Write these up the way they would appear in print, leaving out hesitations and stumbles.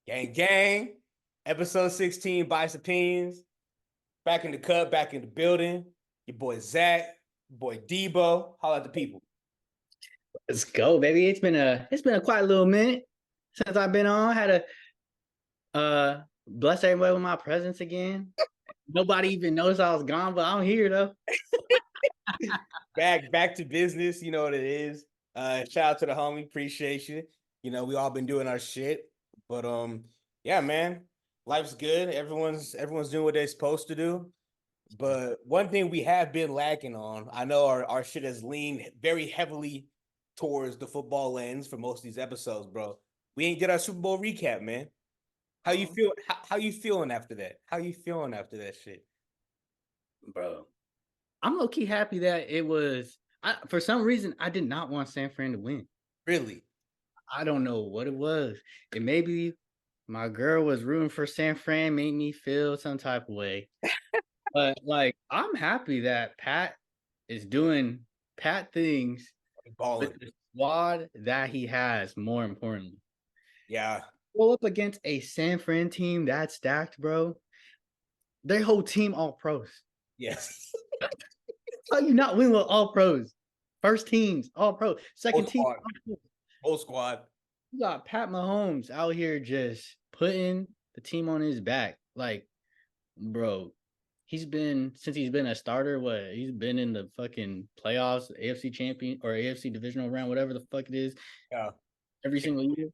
Gang, gang. Episode 16, Bias Opinions. Back in the cut, back in the building. Your boy Zach, your boy Debo. Holla at the people. Let's go, baby. It's been a quite little minute since I've been on. Had to bless everybody with my presence again. Nobody even noticed I was gone, but I'm here though. Back to business. You know what it is. Shout out to the homie. Appreciate you. You know, we all been doing our shit. But yeah, man. Life's good. Everyone's doing what they're supposed to do. But one thing we have been lacking on, I know our shit has leaned very heavily towards the football lens for most of these episodes, bro. We ain't did our Super Bowl recap, man. How you feel? How you feeling after that? How you feeling after that shit? Bro, I'm low-key happy that it was for some reason I did not want San Fran to win. Really? I don't know what it was. It maybe my girl was rooting for San Fran, made me feel some type of way. But like I'm happy that Pat is doing Pat things Balling. with the squad that he has, more importantly. Yeah. Go up against a San Fran team that's stacked, bro. Their whole team all pros. Yes. How you not win with all pros? First teams, all pro. Second team, whole squad. You got Pat Mahomes out here just putting the team on his back. Like, bro, he's been a starter. He's been in the fucking playoffs, AFC champion or AFC divisional round, whatever the fuck it is. Yeah. Every single year.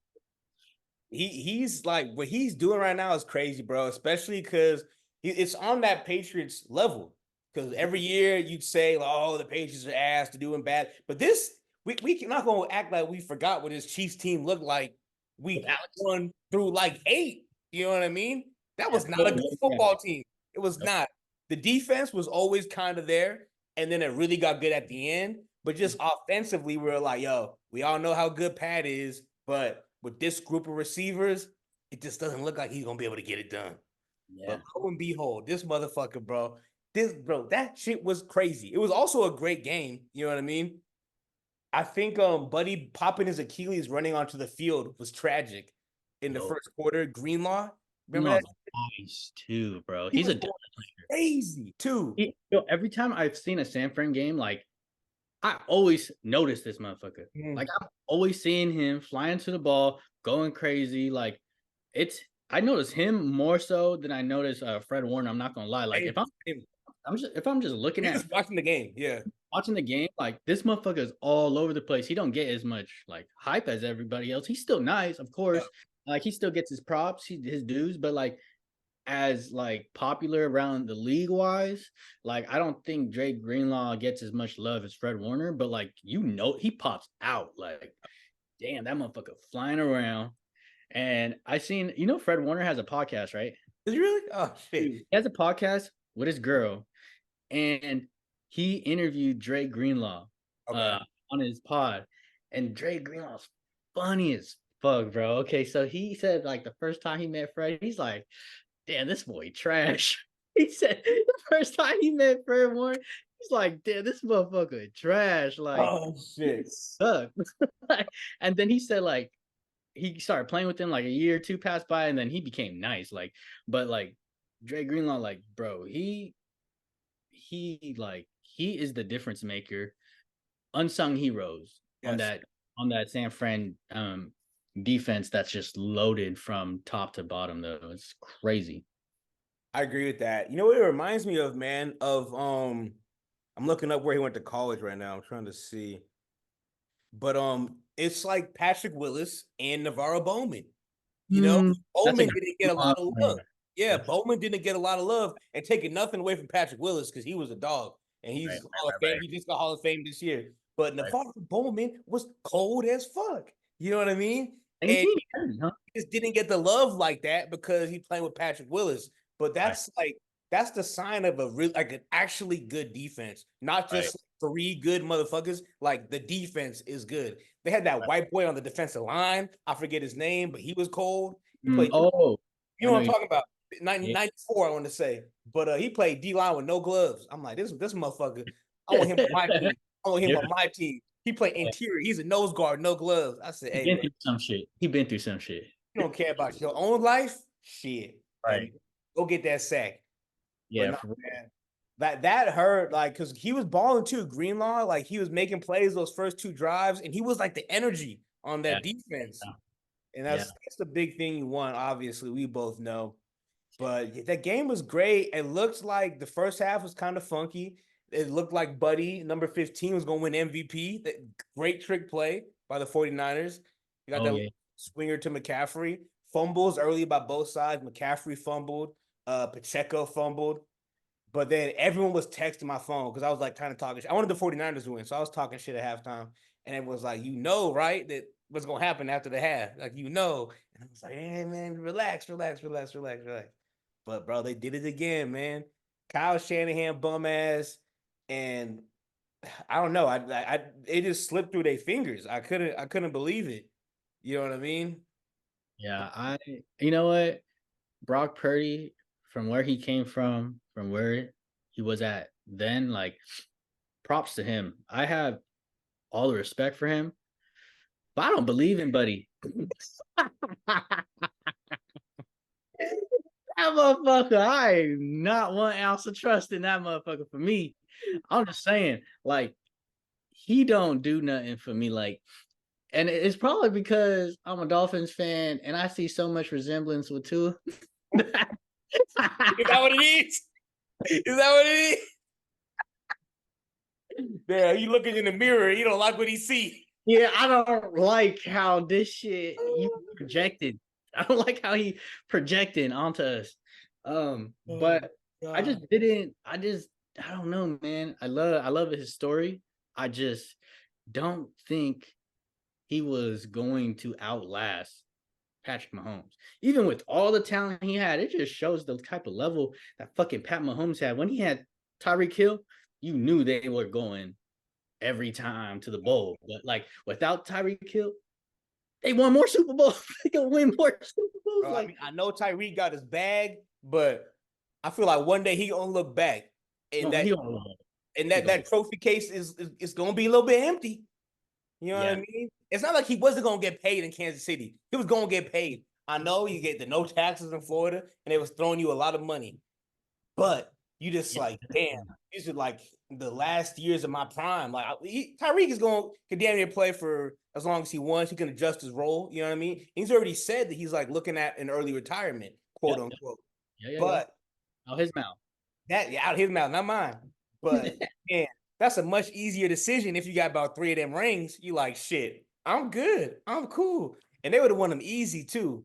He's like what he's doing right now is crazy, bro. Especially because it's on that Patriots level. Because every year you'd say, like, "Oh, the Patriots are ass, they're doing bad," but this we not gonna act like we forgot what his Chiefs team looked like week 1 through like 8. You know what I mean? That was not a good football team. It was not. The defense was always kind of there, and then it really got good at the end. But just offensively, we were like, "Yo, we all know how good Pat is, but with this group of receivers, it just doesn't look like he's gonna be able to get it done." Yeah. But lo and behold, this motherfucker, bro. That shit was crazy. It was also a great game. You know what I mean? I think Buddy popping his Achilles running onto the field was tragic in the first quarter. Greenlaw, remember that? Nice too, bro. He's a crazy too. Every time I've seen a San Fran game, like I always notice this motherfucker. Like I'm always seeing him flying to the ball, going crazy. Like I notice him more so than I notice Fred Warner. I'm not gonna lie. Like if I'm just looking at watching the game, watching the game, like this motherfucker is all over the place. He don't get as much like hype as everybody else. He's still nice, of course. Yeah. Like he still gets his props, his dues, but like as like popular around the league wise, like I don't think Drake Greenlaw gets as much love as Fred Warner, but like he pops out like damn, that motherfucker flying around. And I seen Fred Warner has a podcast, right? Is he really? Oh shit. He has a podcast with his girl, and he interviewed Drake Greenlaw on his pod, and Drake Greenlaw's funny as fuck, bro. Okay, so he said like the first time he met Fred, he's like, damn, this boy trash. He said the first time he met Fred Warner, he's like, damn, this motherfucker trash. Like, oh shit, sucks. And then he said like he started playing with him like a year or two passed by, and then he became nice. Like, but like Dre Greenlaw, like, bro, he is the difference maker, unsung heroes on that San Fran defense that's just loaded from top to bottom, though. It's crazy. I agree with that. You know what it reminds me of, man? Of I'm looking up where he went to college right now. I'm trying to see. But it's like Patrick Willis and Navarro Bowman. You know, Bowman didn't get a lot of love. Yeah, Bowman didn't get a lot of love, and taking nothing away from Patrick Willis because he was a dog and he's Hall of Fame. He just got Hall of Fame this year. But Navarro Bowman was cold as fuck. You know what I mean? And he just didn't get the love like that because he playing with Patrick Willis. But that's that's the sign of an actually good defense, not just 3 good motherfuckers. Like the defense is good. They had that white boy on the defensive line. I forget his name, but he was cold. He played, you know what I'm talking about? 94, I want to say. But he played D-line with no gloves. I'm like, this motherfucker, I want him on my team. I want him on my team. He played interior. He's a nose guard, no gloves. I said, hey, he been through some shit. You don't care about your own life, shit. Right. Go get that sack. But Yeah. no, man, that hurt, like, because he was balling too. Greenlaw, like, he was making plays those first 2 drives, and he was like the energy on Yeah. that defense. And Yeah. that's the big thing you want. Obviously, we both know. But that game was great. It looked like the first half was kind of funky. It looked like Buddy, number 15, was going to win MVP. That great trick play by the 49ers. You got Oh that yeah. swinger to McCaffrey. Fumbles early by both sides. McCaffrey fumbled. Pacheco fumbled. But then everyone was texting my phone because I was like kind of talking shit. I wanted the 49ers to win, so I was talking shit at halftime. And it was like, right, that what's going to happen after the half. Like, And I was like, hey, man, relax. But, bro, they did it again, man. Kyle Shanahan, bum ass. And I don't know. It just slipped through their fingers. I couldn't believe it. You know what I mean? Yeah. You know what? Brock Purdy, from where he came from where he was at then, like, props to him. I have all the respect for him, but I don't believe in Buddy. That motherfucker, I not 1 ounce of trust in that motherfucker for me. I'm just saying, like, he don't do nothing for me. Like, and it's probably because I'm a Dolphins fan and I see so much resemblance with Tua. Is that what it is? Is that what it is? Yeah, you looking in the mirror, you don't like what he see. Yeah, I don't like how this shit you projected. I don't like how he projecting onto us. But I just didn't. I don't know, man. I love his story. I just don't think he was going to outlast Patrick Mahomes. Even with all the talent he had, it just shows the type of level that fucking Pat Mahomes had. When he had Tyreek Hill, you knew they were going every time to the bowl. But like without Tyreek Hill, they won more Super Bowls. They can win more Super Bowls. Bro, I know Tyreek got his bag, but I feel like one day he gonna look back and that trophy case is gonna be a little bit empty. You know what I mean? It's not like he wasn't gonna get paid in Kansas City. He was gonna get paid. I know you get the no taxes in Florida, and it was throwing you a lot of money. But you just like, damn, these are like the last years of my prime. Like Tyreek is going to damn near play for as long as he wants. He can adjust his role. You know what I mean? He's already said that he's like looking at an early retirement, quote unquote. But out his mouth. Out his mouth, not mine. But man, that's a much easier decision if you got about 3 of them rings. You like, shit, I'm good. I'm cool. And they would have won them easy too.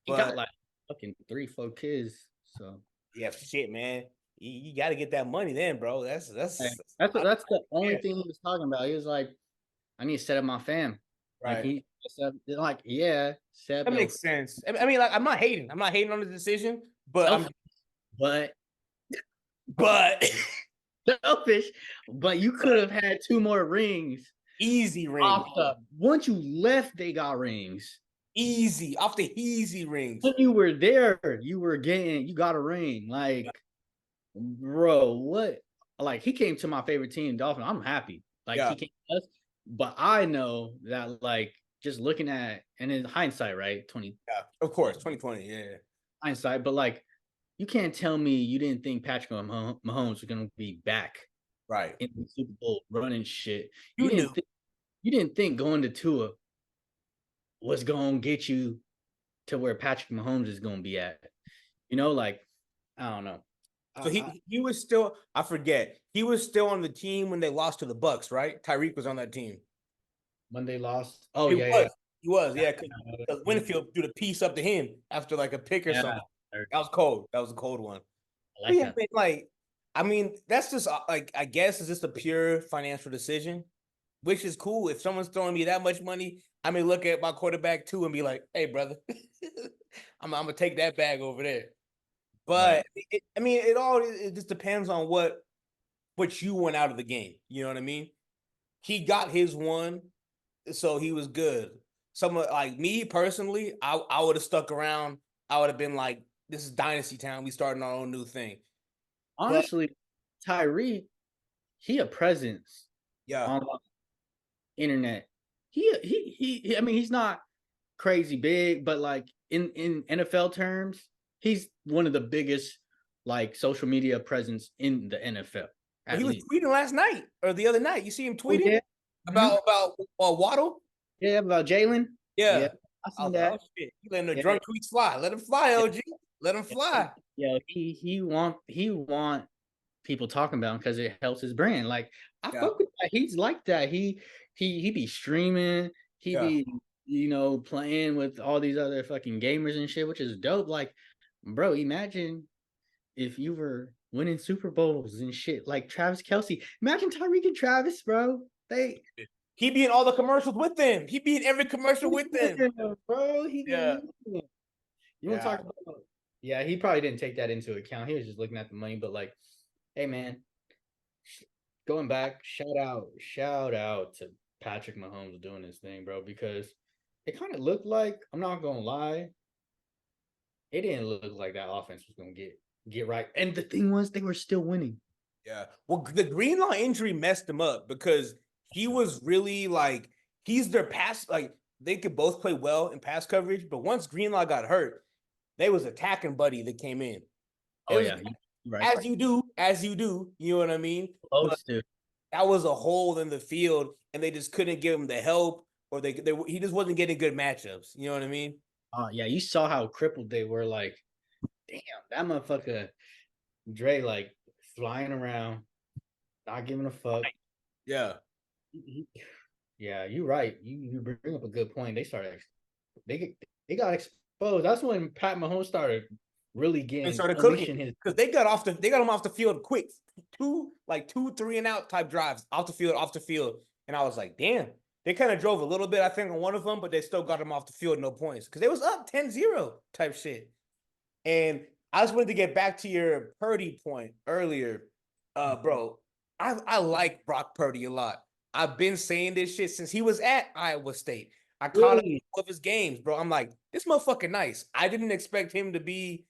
He got like fucking 3-4 kids. So yeah, shit, man. You got to get that money then, bro. That's the only thing he was talking about. He was like, I need to set up my fam. Right. Like he said, like, yeah, that makes sense. I mean, like, I'm not hating on the decision, but but selfish. But you could have had 2 more rings. Easy rings. Once you left, they got rings. Easy off the easy rings. When you were there, you got a ring. Like, bro, what? Like, he came to my favorite team, Dolphins. I'm happy. Like, he came to us. But I know that, like, just looking at, and in hindsight, right? Of course, 2020, yeah. Hindsight, but like, you can't tell me you didn't think Patrick Mahomes was gonna be back, right, in the Super Bowl running shit. You didn't think going to Tua was gonna get you to where Patrick Mahomes is gonna be at. You know, like, I don't know. So he was still, I forget, he was still on the team when they lost to the Bucks, right? Tyreek was on that team. When they lost? He was, yeah. Because Winfield threw the piece up to him after like a pick or something. That was cold. That was a cold one. I mean, that's just like, I guess it's just a pure financial decision, which is cool. If someone's throwing me that much money, I may look at my quarterback too and be like, hey, brother, I'm going to take that bag over there. But it just depends on what you want out of the game. You know what I mean? He got his one, so he was good. Someone like me personally, I would have stuck around. I would have been like, this is Dynasty Town. We starting our own new thing. Honestly, Tyreek, he a presence on the internet. He I mean, he's not crazy big, but like in NFL terms, he's one of the biggest like social media presence in the NFL. Well, At he was least. tweeting last night or the other night. You see him Oh tweeting yeah. Mhm. about Waddle? Yeah, about Jalen. Yeah, Yeah. I I seen was like, that. oh shit, you letting the Yeah, drunk tweets fly. Let him fly, yeah, OG. Let him fly. yeah. He want people talking about him because it helps his brand. Like I Yeah. fuck with that. He's like that. He be streaming. He Yeah. be playing with all these other fucking gamers and shit, which is dope. Like, bro, imagine if you were winning Super Bowls and shit like Travis Kelsey. Imagine Tyreek and Travis, bro. They He be in all the commercials with them. He be in every commercial with them. bro. He Yeah. be. You want to Yeah. talk about? Yeah, he probably didn't take that into account. He was just looking at the money. But like, hey man, going back, shout out to Patrick Mahomes doing his thing, bro, because it kind of looked like, I'm not gonna lie, it didn't look like that offense was gonna get right. And the thing was, they were still winning. Yeah. Well, the Greenlaw injury messed him up because he was really like he's their pass like they could both play well in pass coverage, but once Greenlaw got hurt, they was attacking Buddy that came in. It Oh was yeah, right. as you do, you know what I mean? But Supposed to. that was a hole in the field, and they just couldn't give him the help, or he just wasn't getting good matchups. You know what I mean? Yeah, you saw how crippled they were. Like, damn, that motherfucker Dre like flying around, not giving a fuck. Yeah. Yeah, you're right. You bring up a good point. They they got exposed. That's when Pat Mahomes started really And getting started cooking unleashing his. because they got him off the field quick, two 3-and-out type drives off the field, and I was like, damn. They kind of drove a little bit, I think, on one of them, but they still got him off the field, no points, because they was up 10-0 type shit. And I just wanted to get back to your Purdy point earlier, bro. I like Brock Purdy a lot. I've been saying this shit since he was at Iowa State. I caught up Really with his games, bro. I'm like, this motherfucker nice. I didn't expect him to be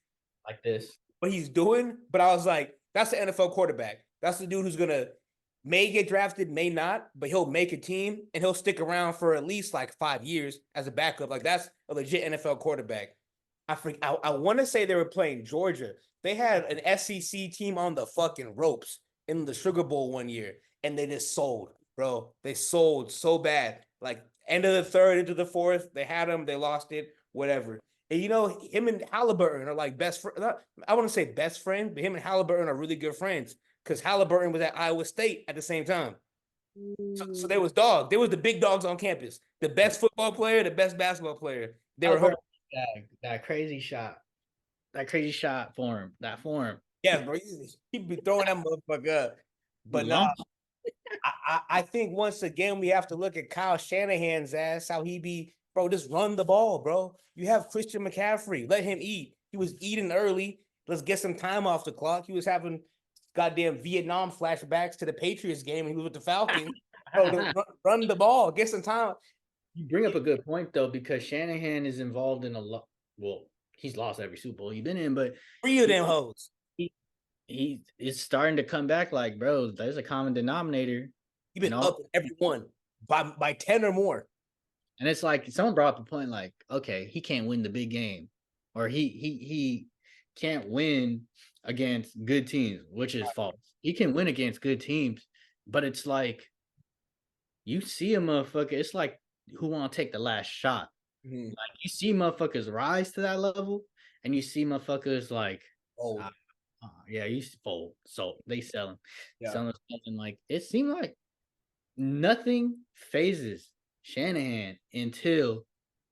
like this. what he's doing, but I was like, that's the NFL quarterback. That's the dude who's gonna may get drafted, may not, but he'll make a team and he'll stick around for at least like 5 years as a backup. Like that's a legit NFL quarterback. I want to say they were playing Georgia. They had an SEC team on the fucking ropes in the Sugar Bowl one year, and they just sold, bro. They sold so bad. Like end of the third into the fourth, they had them, they lost it, whatever. And him and Halliburton are like best friend. I want to say best friend, but him and Halliburton are really good friends because Halliburton was at Iowa State at the same time. So they was dog. They was the big dogs on campus. The best football player, the best basketball player. They were Albert, that crazy shot, form, that form. yeah, bro. He be throwing that motherfucker up. He But launched. I think once again we have to look at Kyle Shanahan's ass, how he be, bro, just run the ball, bro. You have Christian McCaffrey. Let him eat. He was eating early. Let's get some time off the clock. He was having goddamn Vietnam flashbacks to the Patriots game when he was with the Falcons. Bro, run the ball. Get some time. You bring up a good point though, because Shanahan is involved in a lot. Well, he's lost every Super Bowl he's been in, but Three of he, them hoes. he is starting to come back. Like, bro, there's a common denominator. He been And all, up every one by 10 or more. and it's like someone brought up a point, like, okay, he can't win the big game, or he can't win against good teams, which is false. He can win against good teams, but it's like you see a motherfucker. It's like who want to take the last shot. Mm-hmm. Like you see motherfuckers rise to that level, and you see motherfuckers like, yeah, you fold. So they selling, selling something. Like it seemed like nothing phases Shanahan until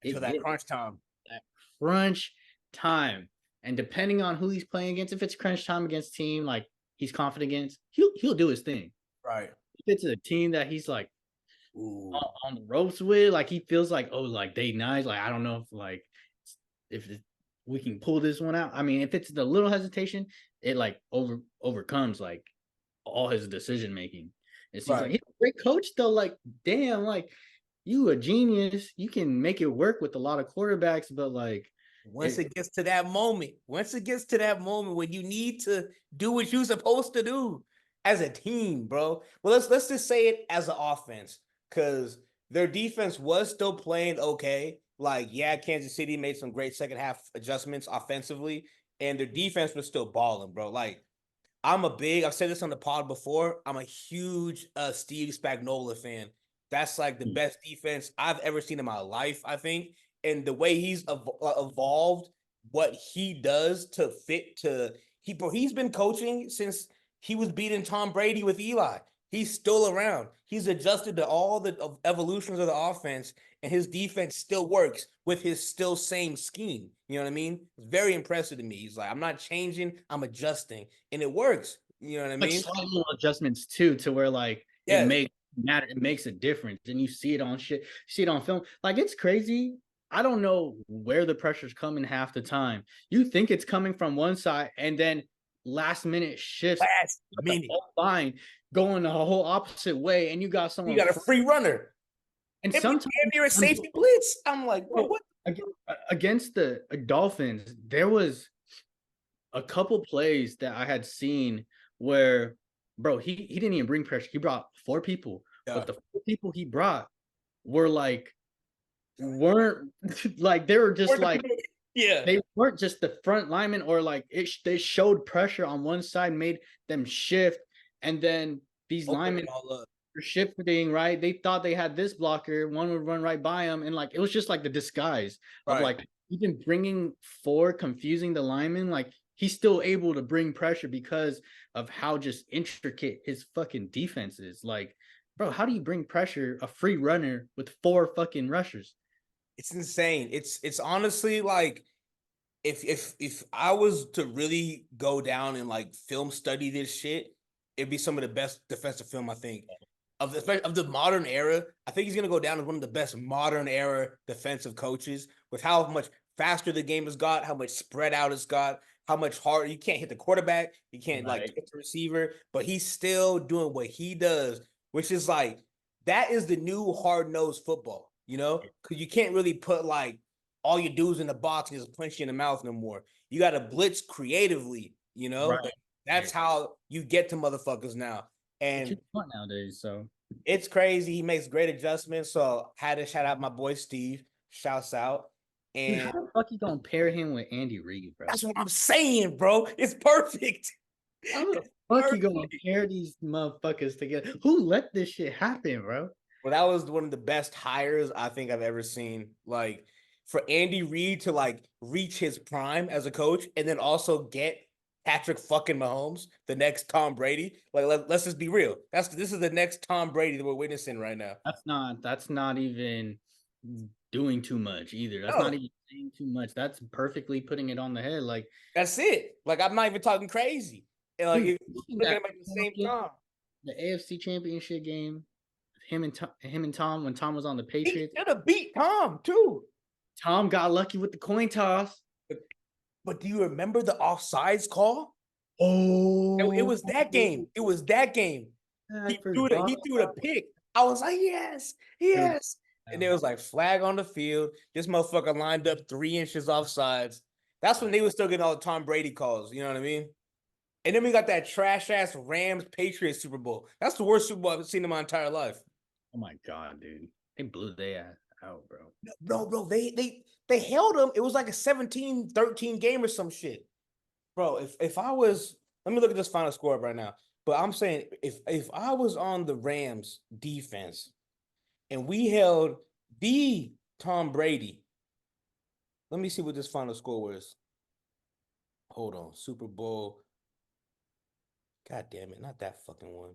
that crunch time. That crunch time, and depending on who he's playing against, if it's crunch time against team like he's confident against, he'll do his thing. Right. If it's a team that he's like on the ropes with, like he feels like, oh, like they nice, like I don't know if we can pull this one out. I mean, if it's the little hesitation, it like overcomes like all his decision making. It seems like he's a great coach though. Like, damn, like you a genius. You can make it work with a lot of quarterbacks, but like once it gets to that moment when you need to do what you're supposed to do as a team, bro. Well, let's just say it as an offense, because their defense was still playing okay. like, yeah, Kansas City made some great second half adjustments offensively, and their defense was still balling, bro. Like, I've said this on the pod before. I'm a huge Steve Spagnuolo fan. That's like the best defense I've ever seen in my life, I think. And the way he's evolved what he does to fit to he's been coaching since he was beating Tom Brady with Eli. He's still around. He's adjusted to all the evolutions of the offense, and his defense still works with his still same scheme. You know what I mean? It's very impressive to me. He's like, I'm not changing, I'm adjusting, and it works. You know what I Like mean? slight little adjustments too, to where like it Yes. makes a difference, and you see it on see it on film. Like it's crazy. I don't know where the pressure's coming half the time. You think it's coming from one side, and then last minute shifts Last the minute. whole line going the whole opposite way, and you got You someone got a free runner. and It was sometimes damn near a safety blitz. I'm like, bro, what? against the Dolphins, there was a couple plays that I had seen where, bro, he didn't even bring pressure. He brought 4 people, Yeah. but the 4 people he brought were like weren't like they were just like Yeah. they weren't just the front linemen, or like they showed pressure on one side, made them shift, and then these Open linemen it all up. were shifting right. They thought they had this blocker, one would run right by him, and like it was just like the disguise of Right. like even bringing 4, confusing the linemen. Like he's still able to bring pressure because of how just intricate his fucking defense is. Like, bro, how do you bring pressure a free runner with 4 fucking rushers? It's insane. It's honestly like if I was to really go down and like film study this shit, it'd be some of the best defensive film I think of the modern era. I think he's gonna go down as one of the best modern era defensive coaches with how much faster the game has got, how much spread out it's got, how much harder you can't hit the quarterback, you can't like hit the receiver, but he's still doing what he does, which is like that is the new hard-nosed football, you know, because you can't really put like all you do is in the box and just punch you in the mouth no more. You got to blitz creatively, you know. Right. Like, that's how you get to motherfuckers now, and Nowadays, so it's crazy. He makes great adjustments. So had to shout out my boy Steve. Shouts out, dude, how and the fuck you gonna pair him with Andy Reid, bro? that's what I'm saying, bro. It's perfect. How the It's fuck you gonna perfect. pair these motherfuckers together? Who let this shit happen, bro? Well, that was one of the best hires I think I've ever seen. Like for Andy Reid to like reach his prime as a coach and then also get Patrick fucking Mahomes, the next Tom Brady. Like let's just be real. This is the next Tom Brady that we're witnessing right now. That's not even doing too much either. That's not No, even saying too much. That's perfectly putting it on the head. Like, that's it. Like I'm not even talking crazy. And like dude, look at him at the same time. the AFC Championship game, him and Tom, when Tom was on the He Patriots, should have beat Tom too. Tom got lucky with the coin toss. But do you remember the offsides call? It Oh, was that game. It was that game. I He forgot. threw the pick. I was like, yes, Dude, yes. And there was like flag on the field. This motherfucker lined up 3 inches offsides. That's when they were still getting all the Tom Brady calls. You know what I mean? And then we got that trash ass Rams Patriots Super Bowl. That's the worst Super Bowl I've seen in my entire life. oh my god, dude, they blew their ass out, bro. No, bro, they held them. It was like a 17-13 game or some shit. Bro, if I was, let me look at this final score right now. But I'm saying if I was on the Rams defense and we held the Tom Brady, let me see what this final score was. Hold on, Super Bowl. God damn it, not that fucking one.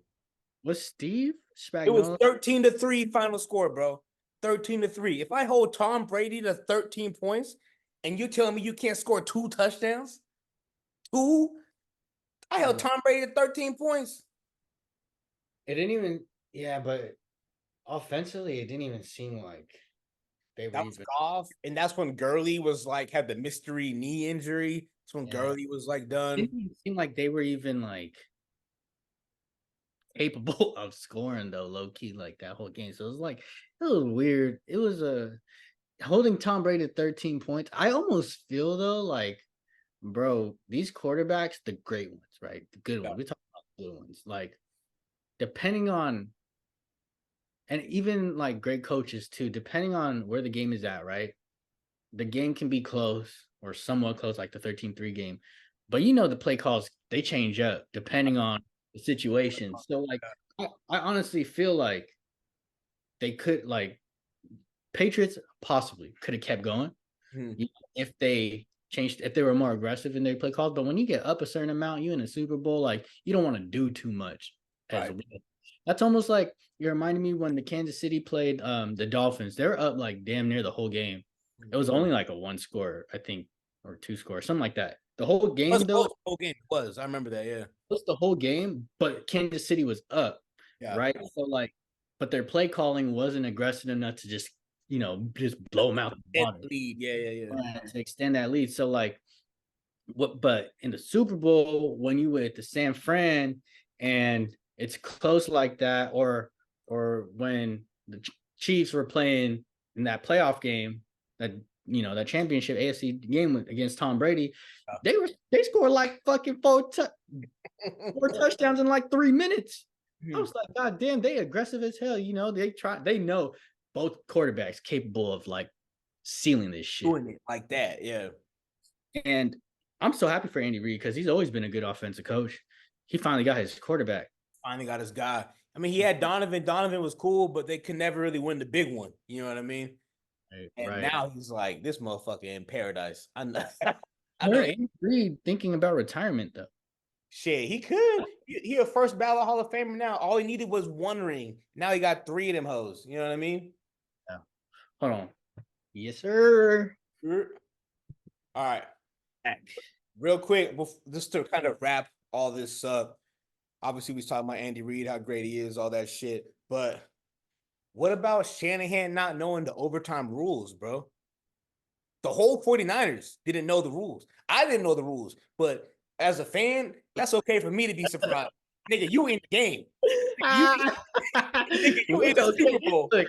Was Steve It was Spagnuolo? 13-3 final score, bro. 13-3. If I hold Tom Brady to 13 points and you tell me you can't score 2 touchdowns, two, I held Tom Brady to 13 points. It didn't even, yeah, but offensively, it didn't even seem like they were That was even. Goff, and that's when Gurley was like had the mystery knee injury. That's when Yeah, Gurley was like it done. didn't even seem like they were even like capable of scoring though, low key, like that whole game. So it was like it was weird. It was a holding Tom Brady to 13 points. I almost feel though, like, bro, these quarterbacks, the great ones, right? The good Yeah. ones. We talk about the good ones. Like, depending on, and even like great coaches too, depending on where the game is at, right? the game can be close or somewhat close, like the 13-3 game. But the play calls, they change up depending on the situation. So like I honestly feel like they could like Patriots possibly could have kept going if they changed, if they were more aggressive in their play calls. But when you get up a certain amount, you in a Super Bowl, like you don't want to do too much as well. That's almost like you're reminding me when the Kansas City played the Dolphins. They were up like damn near the whole game. It was only like a one score, I think, or two score, something like that. The whole game, though, the whole game was. I remember that. Yeah, it was the whole game, but Kansas City was up, right? So like, but their play calling wasn't aggressive enough to just just blow them out the water. Lead. Yeah. To extend that lead. So like, but in the Super Bowl, when you were at the San Fran and it's close like that, or when the Chiefs were playing in that playoff game, that that championship AFC game against Tom Brady, they scored like fucking four touchdowns in like 3 minutes. I was like, God damn, they aggressive as hell. They know both quarterbacks capable of like sealing this shit. Doing it like that, yeah. And I'm so happy for Andy Reid because he's always been a good offensive coach. He finally got his quarterback. Finally got his guy. I mean, he had Donovan. Donovan was cool, but they could never really win the big one. You know what I mean? And now he's like, this motherfucker in paradise. I know. Andy Reid thinking about retirement, though. Shit, he could. He a first ballot Hall of Famer now. All he needed was one ring. Now he got 3 of them hoes. You know what I mean? Yeah. Hold on. Yes, sir. All right. Real quick, just to kind of wrap all this up. Obviously, we was talking about Andy Reid, how great he is, all that shit. But what about Shanahan not knowing the overtime rules, bro? The whole 49ers didn't know the rules. I didn't know the rules. But as a fan, that's okay for me to be surprised. Nigga, you in the game. You in the Super Bowl. Look,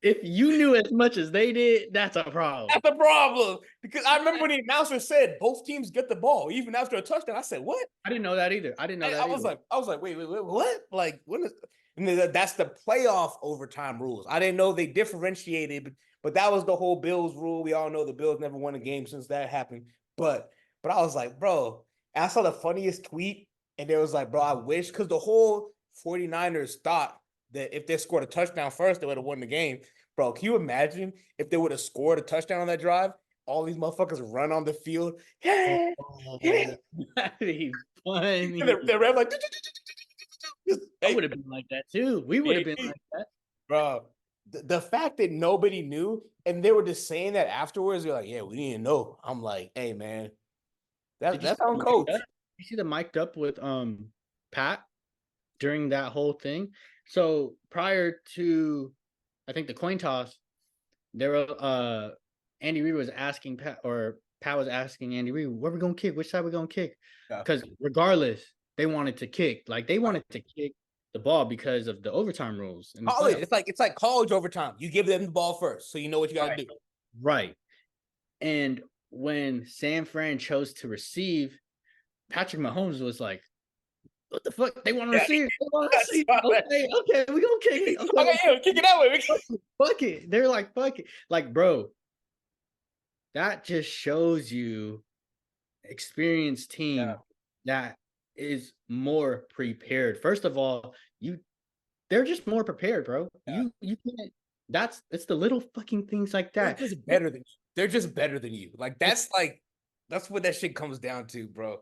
if you knew as much as they did, that's a problem. That's a problem. Because I remember when the announcer said both teams get the ball, even after a touchdown. I said, what? I didn't know that either. I was like, wait, what? Like, what is? And that's the playoff overtime rules. I didn't know they differentiated, but that was the whole Bills rule. We all know the Bills never won a game since that happened. But I was like, bro, and I saw the funniest tweet, and there was like, bro, I wish, because the whole 49ers thought that if they scored a touchdown first, they would have won the game. Bro, can you imagine if they would have scored a touchdown on that drive? All these motherfuckers run on the field. Yeah. That'd be funny. They're like, I would have been like that too. We would have been like that. Bro, the fact that nobody knew and they were just saying that afterwards, they're like, yeah, we didn't know. I'm like, hey, man, that's on coach. You see the mic'd up with Pat during that whole thing. So prior to, I think, the coin toss, there were Andy Reid was asking Pat, or Pat was asking Andy Reid, where we gonna kick? Which side we gonna kick? Because regardless, they wanted to kick. Like they wanted to kick the ball because of the overtime rules. It's like college overtime. You give them the ball first, so you know what you got to do. Right. And when San Fran chose to receive, Patrick Mahomes was like, what the fuck? They want to receive. They want to receive. Okay, we gonna kick it. Okay, kick it that way. Fuck it. They're like, fuck it. Like, bro, that just shows you experienced team that is more prepared. First of all, they're just more prepared, bro. You can't. It's the little fucking things like that. They're just better than you. Like that's what that shit comes down to, bro.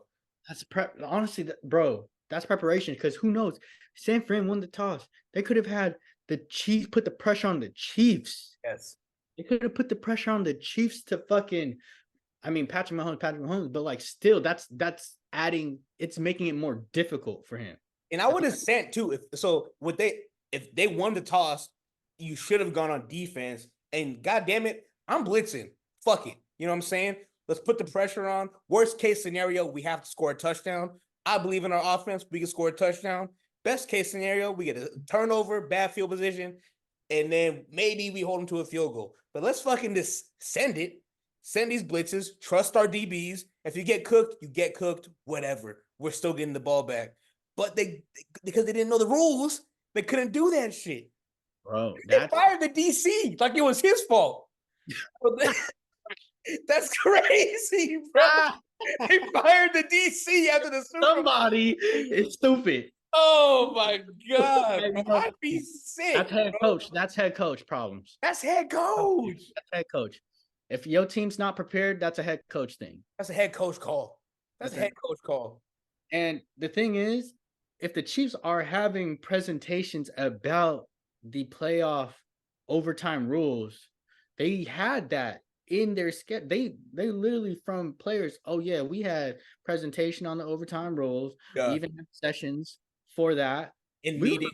That's honestly, bro. That's preparation, because who knows? San Fran won the toss. They could have had the Chiefs put the pressure on the Chiefs. Yes. They could have put the pressure on the Chiefs to fucking, I mean, Patrick Mahomes, but like still, that's adding, it's making it more difficult for him. And I would have sent too. If they won the toss, you should have gone on defense. And God damn it, I'm blitzing. Fuck it. You know what I'm saying? Let's put the pressure on. Worst case scenario, we have to score a touchdown. I believe in our offense. We can score a touchdown. Best case scenario, we get a turnover, bad field position, and then maybe we hold them to a field goal. But let's fucking just send it. Send these blitzes. Trust our DBs. If you get cooked, you get cooked. Whatever. We're still getting the ball back. But because they didn't know the rules, they couldn't do that shit. Bro, they fired the DC like it was his fault. That's crazy, bro. They fired the DC after the Super Bowl. Somebody is stupid. Oh my god, Hey, bro. bro, I'd be sick. That's head Bro. coach. That's head coach problems. That's head coach. That's head coach. If your team's not prepared, that's a head coach thing. That's a head coach call. That's a head coach call. And the thing is, if the Chiefs are having presentations about the playoff overtime rules, they had that in their schedule. They literally from players. Oh yeah, we had presentation on the overtime rules. Yeah. We even had sessions for that In meetings.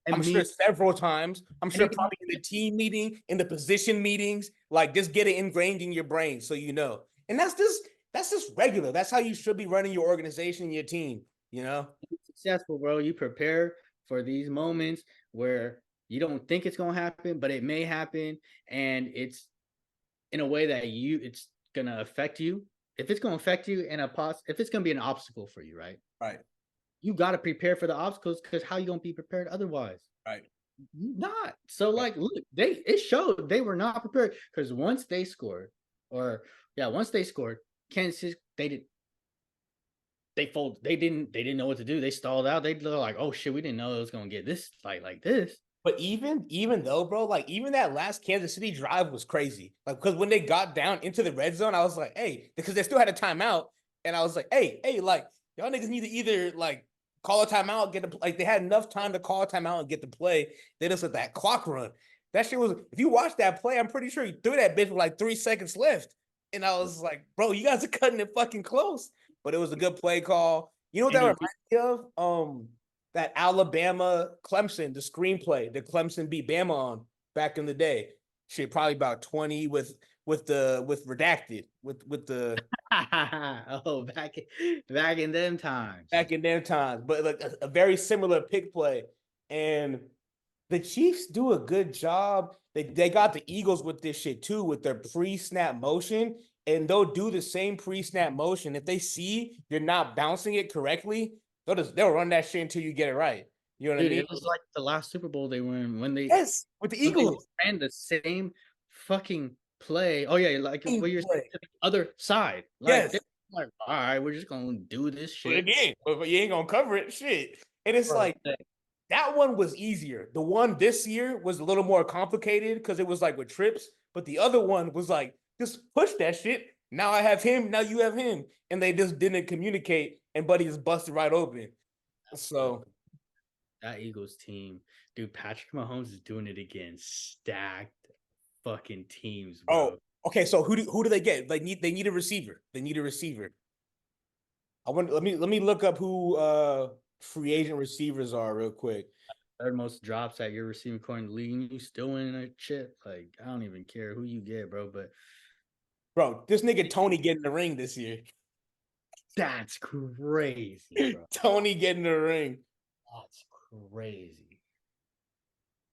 I'm sure several times. I'm sure probably in the team meeting, in the position meetings, like just get it ingrained in your brain so you know. And that's just regular. That's how you should be running your organization and your team, you know? Successful, bro. You prepare for these moments where you don't think it's gonna happen, but it may happen, and it's in a way that it's gonna affect you. If it's gonna affect you in if it's gonna be an obstacle for you, right? Right. You gotta prepare for the obstacles because how you gonna be prepared otherwise? Right. Not. So like look, it showed they were not prepared because once they scored, Kansas City, they fold. They didn't know what to do. They stalled out. They're like, oh shit, we didn't know it was gonna get this fight like this. But even though, bro, like even that last Kansas City drive was crazy. Like, because when they got down into the red zone, I was like, hey, because they still had a timeout, and I was like, hey, like y'all niggas need to either like call a timeout, like they had enough time to call a timeout and get the play. They just let that clock run. That shit was. If you watch that play, I'm pretty sure he threw that bitch with like 3 seconds left, and I was like, bro, you guys are cutting it fucking close. But it was a good play call. You know what that reminds me of? That Alabama Clemson, the screenplay that Clemson beat Bama on back in the day. Shit, probably about 20 with redacted with the oh back in them times. Back in them times, but like a very similar pick play. And the Chiefs do a good job. They got the Eagles with this shit too, with their pre-snap motion, and they'll do the same pre-snap motion. If they see you're not bouncing it correctly, they'll run that shit until you get it right. You know what I mean? It was like the last Super Bowl they won when they with the Eagles ran the same fucking play. Oh yeah, like what you're saying to the other side. Like, like all right, we're just gonna do this shit again, but you ain't gonna cover it. Shit, and it's like that one was easier. The one this year was a little more complicated because it was like with trips, but the other one was like just push that shit. Now I have him. Now you have him, and they just didn't communicate, and Buddy just busted right open. So that Eagles team, dude, Patrick Mahomes is doing it against stacked fucking teams, bro. Oh, okay. So who do they get? They need a receiver. They need a receiver. Let me look up who free agent receivers are real quick. Third most drops at your receiving core in the league, and you still winning a chip. Like, I don't even care who you get, bro. But bro, this nigga Tony getting the ring this year. That's crazy, bro. Tony getting the ring. That's crazy.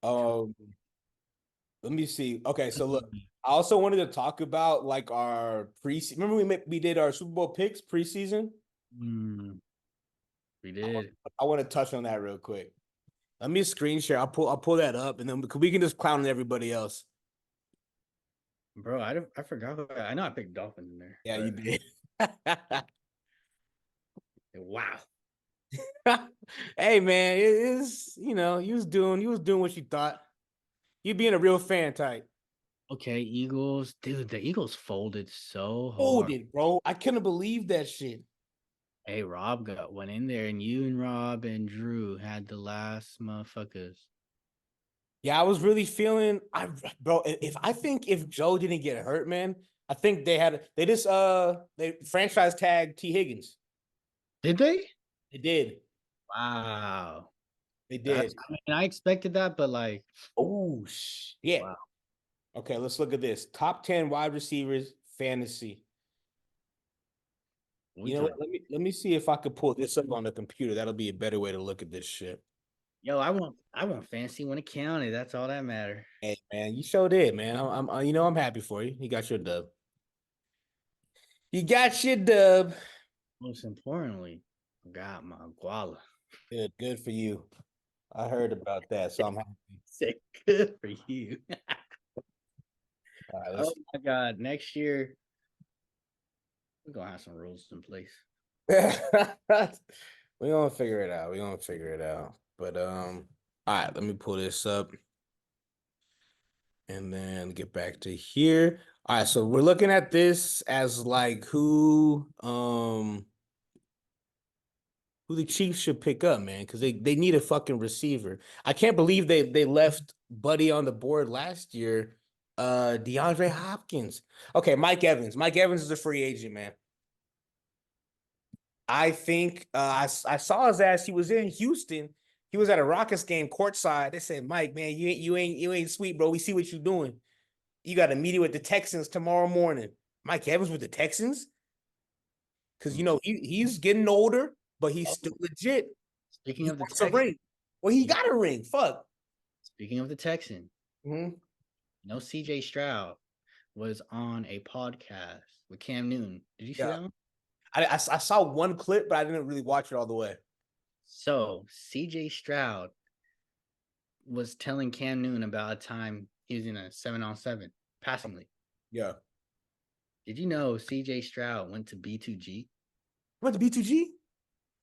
Let me see. Okay, so look, I also wanted to talk about like our preseason. Remember we did our Super Bowl picks preseason? We did. I want to touch on that real quick. Let me screen share. I'll pull that up, and then we can just clown everybody else. Bro, I forgot. I know I picked Dolphins in there. Yeah, you did. Wow. Hey man, it is, you was doing what you thought. You being a real fan type. Okay, Eagles, dude. The Eagles folded so hard. Folded, bro. I couldn't believe that shit. Hey, Rob went in there, and you and Rob and Drew had the last motherfuckers. Yeah, I was really feeling, bro. If Joe didn't get hurt, man, I think they franchise tagged T. Higgins. Did they? They did. Wow. They did. I expected that, but like, oh yeah. Wow. Okay, let's look at this. Top 10 wide receivers fantasy. Let me see if I could pull this up on the computer. That'll be a better way to look at this shit. Yo, I want fantasy when it counted. That's all that matters. Hey man, you sure did, man. I'm happy for you. You got your dub. You got your dub. Most importantly, I got my guala. Good for you. I heard about that, so I'm happy. Say good for you. All right, oh my god, next year We're gonna have some rules in place. We gonna figure it out. We gonna figure it out. But all right, let me pull this up and then get back to here. All right, so we're looking at this as like who the Chiefs should pick up, man, because they need a fucking receiver. I can't believe they left Buddy on the board last year. DeAndre Hopkins. Okay, Mike Evans. Mike Evans is a free agent, man. I think I saw his ass. He was in Houston. He was at a Rockets game courtside. They said, Mike, man, you ain't sweet, bro. We see what you're doing. You got a meeting with the Texans tomorrow morning. Mike Evans with the Texans? Because he's getting older, but he's still legit. Speaking He of the wants a Texans, ring. Well, he got a ring. Fuck. speaking of the Texans, Mm-hmm. CJ Stroud was on a podcast with Cam Newton. Did you see Yeah. that one? I saw one clip, but I didn't really watch it all the way. So CJ Stroud was telling Cam Newton about a time he was in a 7-on-7 passing league. Yeah. Did you know CJ Stroud went to B2G? Went to B2G?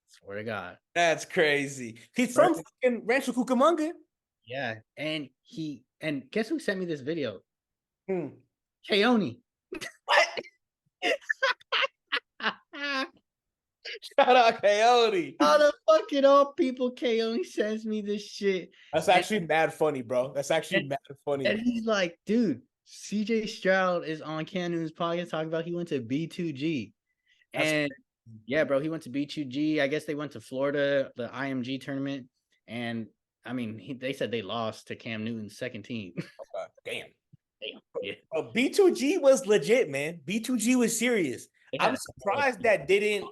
Swear to God. That's crazy. He's from fucking Rancho Cucamonga. Yeah. And guess who sent me this video? Hmm. Keone. What? Shout out Coyote. How the fucking all people Keone sends me this shit. That's actually mad funny, bro. That's actually mad funny. And he's like, dude, CJ Stroud is on Cam Newton's podcast talking about he went to B2G. And yeah, bro, he went to B2G. I guess they went to Florida, the IMG tournament. And I mean, they said they lost to Cam Newton's second team. Damn. Yeah. B2G was legit, man. B2G was serious. I'm surprised that didn't.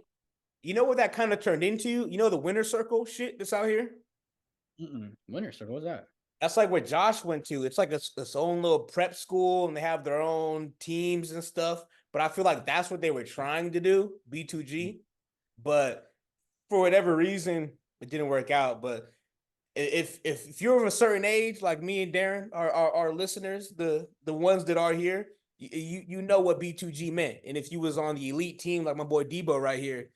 You know what that kind of turned into? You know the winner circle shit that's out here? Winner circle, what's that? That's like what Josh went to. It's like its own little prep school, and they have their own teams and stuff. But I feel like that's what they were trying to do, B2G. But for whatever reason, it didn't work out. But if you're of a certain age, like me and Darren, our listeners, the ones that are here, you know what B2G meant. And if you was on the elite team, like my boy Debo right here,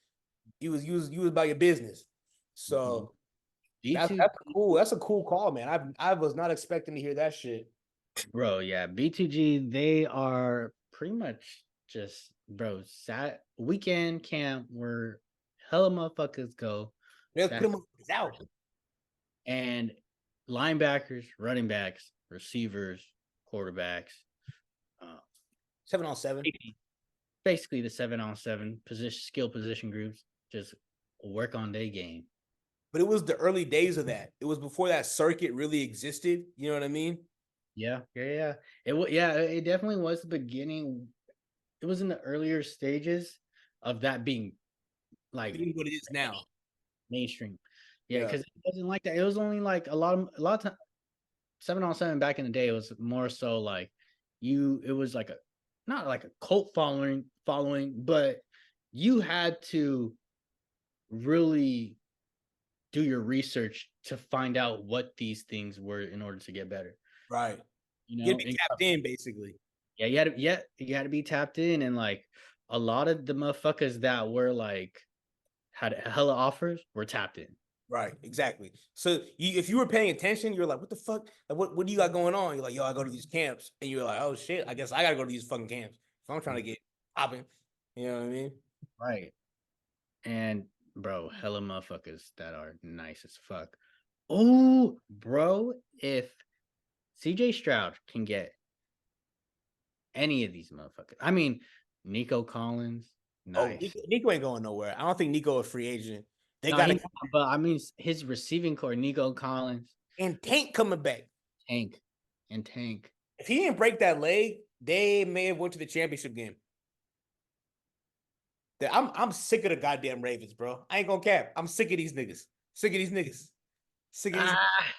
you was about your business. So that's cool. That's a cool call, man. I was not expecting to hear that shit. Bro, yeah. B2G, they are pretty much just, bro, weekend camp where hella motherfuckers go. They'll put them out. And linebackers, running backs, receivers, quarterbacks. 7-on-7. Basically the 7-on-7 skill position groups just work on their game. But it was the early days of that. It was before that circuit really existed. You know what I mean? Yeah. It definitely was the beginning. It was in the earlier stages of that being like what it is now. Mainstream. Yeah, because it wasn't like that. It was only like a lot of time. 7-on-7 back in the day was more so like it was like not like a cult following, but you had to really do your research to find out what these things were in order to get better. Right. You had to be tapped in, basically. Yeah, you had to be tapped in, and like a lot of the motherfuckers that were like had hella offers were tapped in. Right, exactly. So if you were paying attention, you're like, what the fuck? Like, what do you got going on? You're like, yo, I go to these camps. And you're like, oh shit, I guess I gotta go to these fucking camps. If I'm trying to get popping. You know what I mean? Right. And bro, hella motherfuckers that are nice as fuck. Oh, bro, if CJ Stroud can get any of these motherfuckers. I mean, Nico Collins, nice. Oh, Nico ain't going nowhere. I don't think Nico a free agent. But I mean, his receiving core, Nico Collins and Tank coming back. Tank. If he didn't break that leg, they may have went to the championship game. I'm sick of the goddamn Ravens, bro. I ain't gonna cap. I'm sick of these niggas.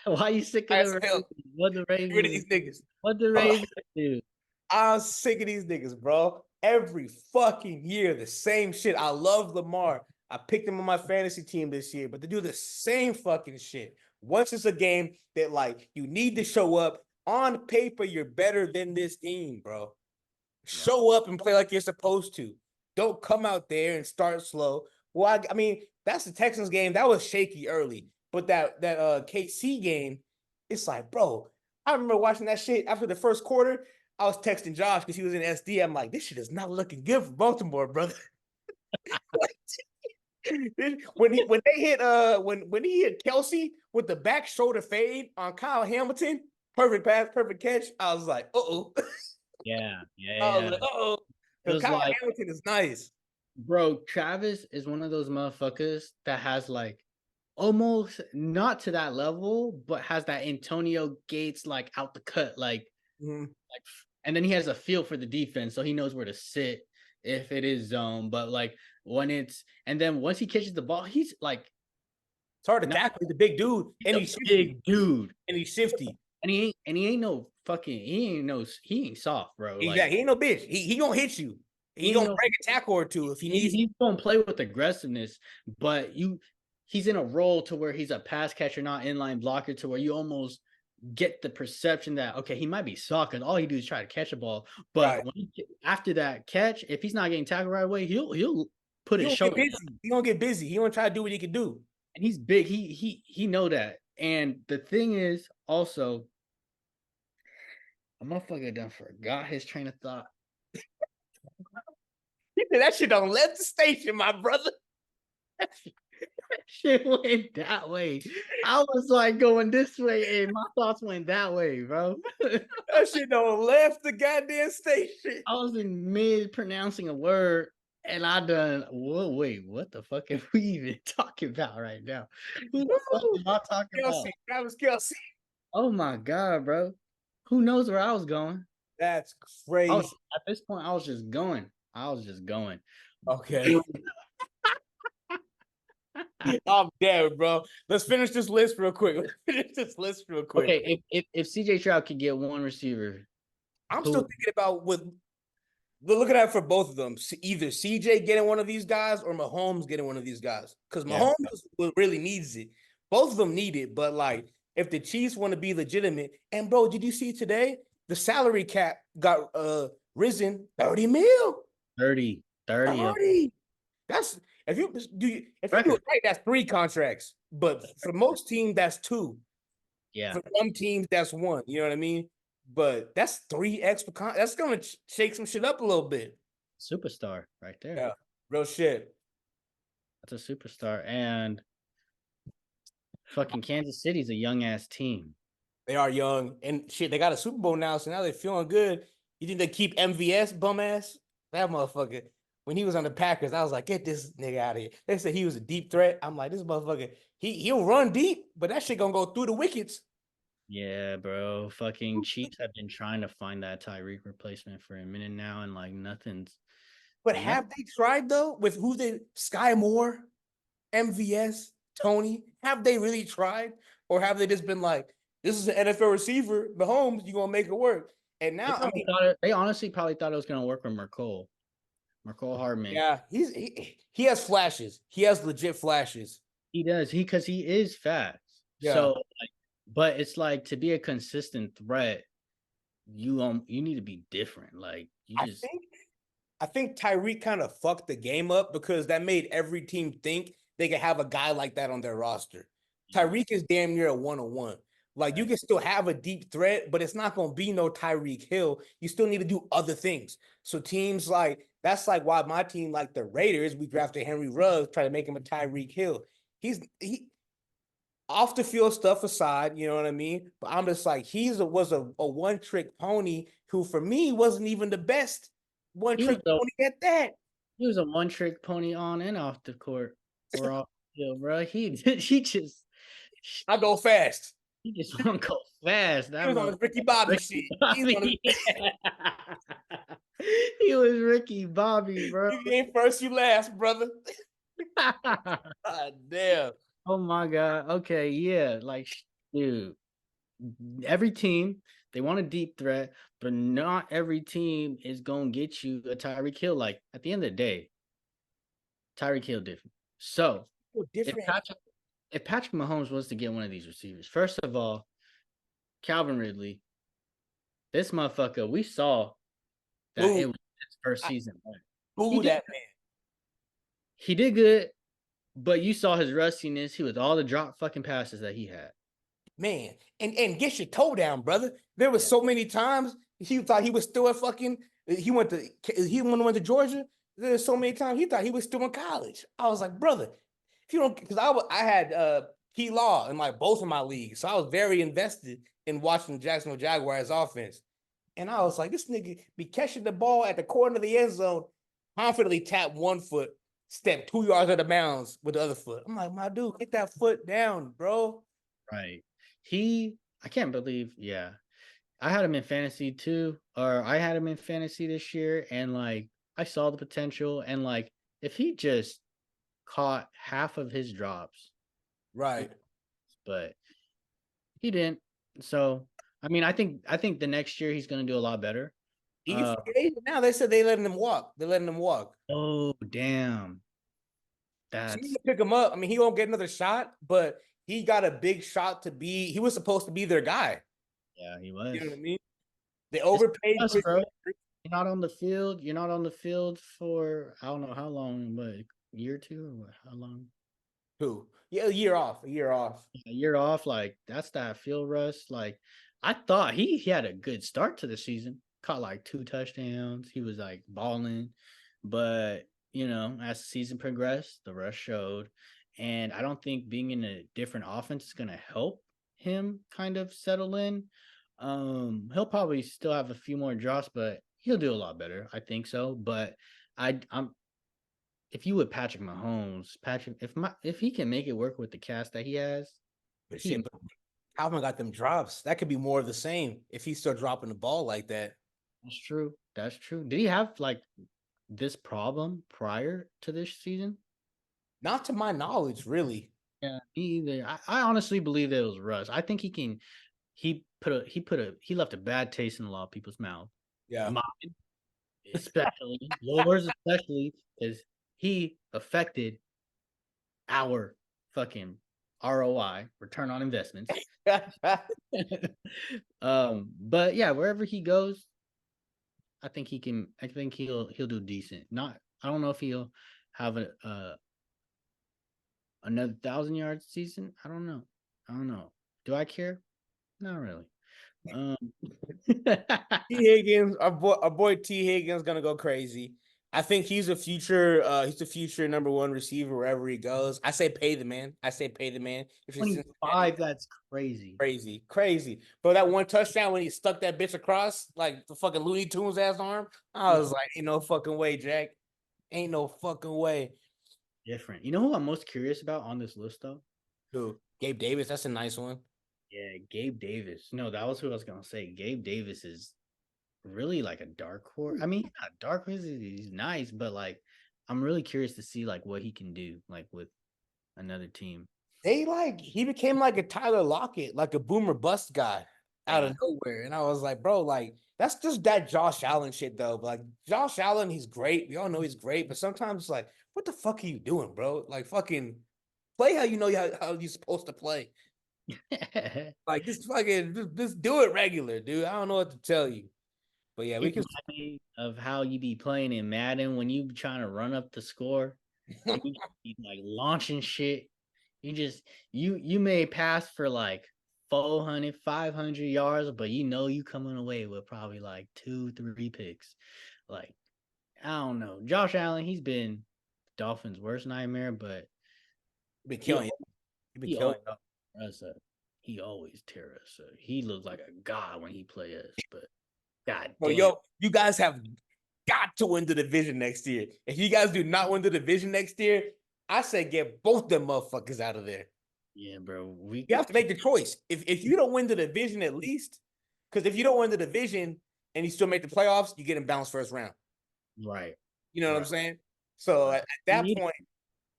Why are you sick of the Ravens? What the Ravens? Get rid of these niggas. What the Ravens do? I'm sick of these niggas, bro. Every fucking year, the same shit. I love Lamar. I picked him on my fantasy team this year, but they do the same fucking shit. Once it's a game that, like, you need to show up, on paper, you're better than this team, bro. Show up and play like you're supposed to. don't come out there and start slow. Well, I mean, that's the Texans game. That was shaky early. But that KC game, it's like, bro, I remember watching that shit after the first quarter. I was texting Josh because he was in SD. I'm like, this shit is not looking good for Baltimore, brother. when he hit Kelsey with the back shoulder fade on Kyle Hamilton, perfect pass, perfect catch. I was like, uh-oh. Yeah, I was yeah. like, uh-oh. It Because was Kyle like, Hamilton is nice. bro, Travis is one of those motherfuckers that has like almost not to that level, but has that Antonio Gates like out the cut, like, and then he has a feel for the defense, so he knows where to sit if it is zone. But like when it's, and then once he catches the ball, he's like, It's hard to not, tackle. He's a big dude, and a he's shifty. big dude, And he's shifty. and he ain't no fucking, he ain't soft, bro. Like Exactly. He ain't no bitch. He gonna hit you. He he ain't gonna no, break a tackle or two if he needs. he's gonna play with aggressiveness, but he's in a role to where he's a pass catcher, not inline blocker, to where you almost get the perception that okay, he might be soft because all he do is try to catch a ball. But Right. after that catch, if he's not getting tackled right away, he'll put He his gonna get shoulder up. busy. He gonna get busy. He gonna try to do what he can do. And he's big. He know that. And the thing is also, a motherfucker done forgot his train of thought. He said that shit don't left the station, my brother. Shit went that way. I was like going this way, and my thoughts went that way, bro. That shit don't left the goddamn station. I was in mid pronouncing a word, and I done. Whoa, wait, what the fuck are we even talking about right now? Who the fuck am I talking about? Kelsey, Travis Kelsey. Oh my god, bro. Who knows where I was going? That's crazy. At this point, I was just going. I was just going. Okay. I'm dead, bro. Let's finish this list real quick. Let's finish this list real quick. Okay, if CJ Stroud could get one receiver, I'm still thinking about looking at it for both of them. Either CJ getting one of these guys or Mahomes getting one of these guys. Because Yeah. Mahomes really needs it. Both of them need it. But like, if the Chiefs want to be legitimate, and bro, did you see today? The salary cap got risen 30 mil. 30. 30. That's if you do it right, that's 3 contracts. But for most teams, that's 2. Yeah. For some teams, that's 1. You know what I mean? But that's 3 extra. That's gonna shake some shit up a little bit. Superstar right there. Yeah, real shit. That's a superstar. And fucking Kansas City's a young ass team. They are young and shit. They got a Super Bowl now, so now they're feeling good. You think they keep MVS bum ass? That motherfucker. When he was on the Packers, I was like, get this nigga out of here. They said he was a deep threat. I'm like, this motherfucker, he'll run deep, but that shit gonna go through the wickets. Yeah, bro. Fucking Chiefs have been trying to find that Tyreek replacement for a minute now, and like nothing's. But have they tried though? With who they Sky Moore, MVS, Tony? Have they really tried? Or have they just been like, this is an NFL receiver, Mahomes, you're gonna make it work. And now They honestly probably thought it was gonna work with Mercole Hardman. Yeah, he has flashes. He has legit flashes. He does. Because he is fast. Yeah. So like, but it's like to be a consistent threat, you need to be different. Like you just I think Tyreek kind of fucked the game up because that made every team think they could have a guy like that on their roster. Tyreek is damn near a 1-on-1. Like you can still have a deep threat, but it's not gonna be no Tyreek Hill. You still need to do other things. So teams like that's like why my team, like the Raiders, we drafted Henry Ruggs, try to make him a Tyreek Hill. He off the field stuff aside, you know what I mean? But I'm just like was a one-trick pony who for me wasn't even the best one-trick pony at that. He was a one-trick pony on and off the court or off the field, bro. He just I go fast. He just want to go fast. That was on Ricky Bobby shit. He was Ricky Bobby, bro. You ain't first, you last, brother. God damn. Oh my god. Okay, yeah. Like, dude, every team they want a deep threat, but not every team is gonna get you a Tyreek Hill. Like at the end of the day, Tyreek Hill different. So if Patrick Mahomes was to get one of these receivers, first of all, Calvin Ridley, this motherfucker, we saw that it was his first season. He Boo did. that man. He did good, but you saw his rustiness. He was all the drop fucking passes that he had. Man, and get your toe down, brother. There was Yeah. so many times he thought he was still at fucking. He went to Georgia. There's so many times he thought he was still in college. I was like, brother, if you don't, because I had Key Law in both of my leagues, so I was very invested in watching Jacksonville Jaguars offense. And I was like, this nigga be catching the ball at the corner of the end zone, confidently tap one foot, step 2 yards out of bounds with the other foot. I'm like, my dude, get that foot down, bro. Right. I can't believe, yeah. I had him in fantasy too, or I had him in fantasy this year, and like I saw the potential, and like if he just caught half of his drops, Right. but he didn't. So I mean, I think the next year he's gonna do a lot better. He's free agent now. They said they letting him walk. They're letting him walk. Oh damn, So you that's can pick him up. I mean, he won't get another shot, but he got a big shot to be. He was supposed to be their guy. yeah, he You was. know what I mean? They It's overpaid us, Chris. bro. You're not on the field. You're not on the field for I don't know how long, but a year or two, or what? How long? Who? Yeah, a year off. A year off. A year off, like that's that field rust. Like I thought he had a good start to the season, caught like 2 touchdowns. He was like balling, but as the season progressed, the rust showed, and I don't think being in a different offense is gonna help him kind of settle in. He'll probably still have a few more drops, but he'll do a lot better. I think so. But I'm if you would Patrick Mahomes, if he can make it work with the cast that he has, But he shit, but Calvin got them drops. That could be more of the same if he's still dropping the ball like that. that's true. That's true. Did he have like this problem prior to this season? Not to my knowledge, really. Yeah, me either. I honestly believe that it was Russ. I think he can. He left a bad taste in a lot of people's mouth. Yeah. Mine, especially yours, especially because he affected our fucking ROI, return on investments. But yeah, wherever he goes, I think he can. I think he'll do decent. Not. I don't know if he'll have another 1,000 yard season. I don't know. I don't know. Do I care? Not really. Um, T. Higgins, our boy T. Higgins gonna go crazy. I think he's a future. He's a future number one receiver wherever he goes. I say pay the man. I say pay the man. If it's 25. That's crazy. crazy, crazy. But that one touchdown when he stuck that bitch across like the fucking Looney Tunes ass arm, I was like, ain't no fucking way, Jack. Ain't no fucking way. Different. You know who I'm most curious about on this list though? Who? Gabe Davis. That's a nice one. Yeah, Gabe Davis. No, that was who I was gonna say. Gabe Davis is really like a dark horse. I mean, he's not a dark horse. He's nice, but like, I'm really curious to see like what he can do like with another team. He became like a Tyler Lockett, like a boomer bust guy out Yeah, of nowhere. And I was like, bro, like that's just that Josh Allen shit though. But like Josh Allen, he's great. We all know he's great, but sometimes it's like, what the fuck are you doing, bro? Like fucking play how you know how you're supposed to play. Like just fucking just do it regular, dude. I don't know what to tell you. But yeah, we it can reminds me of how you be playing in Madden when you trying to run up the score and you just be like launching shit. You may pass for like 400, 500 yards, but you coming away with probably like 2, 3 picks. Like I don't know, Josh Allen, he's been Dolphins' worst nightmare, but be he killing you. You be he killing always us up. He always tear us up. He looks like a god when he play us, but god Bro, damn. yo, you guys have got to win the division next year. If you guys do not win the division next year, I say get both them motherfuckers out of there. Yeah, bro. You have to make the choice. If you don't win the division at least, because if you don't win the division and you still make the playoffs, you get in bounced first round. Right. You know what I'm Right. saying? So Right. at that point,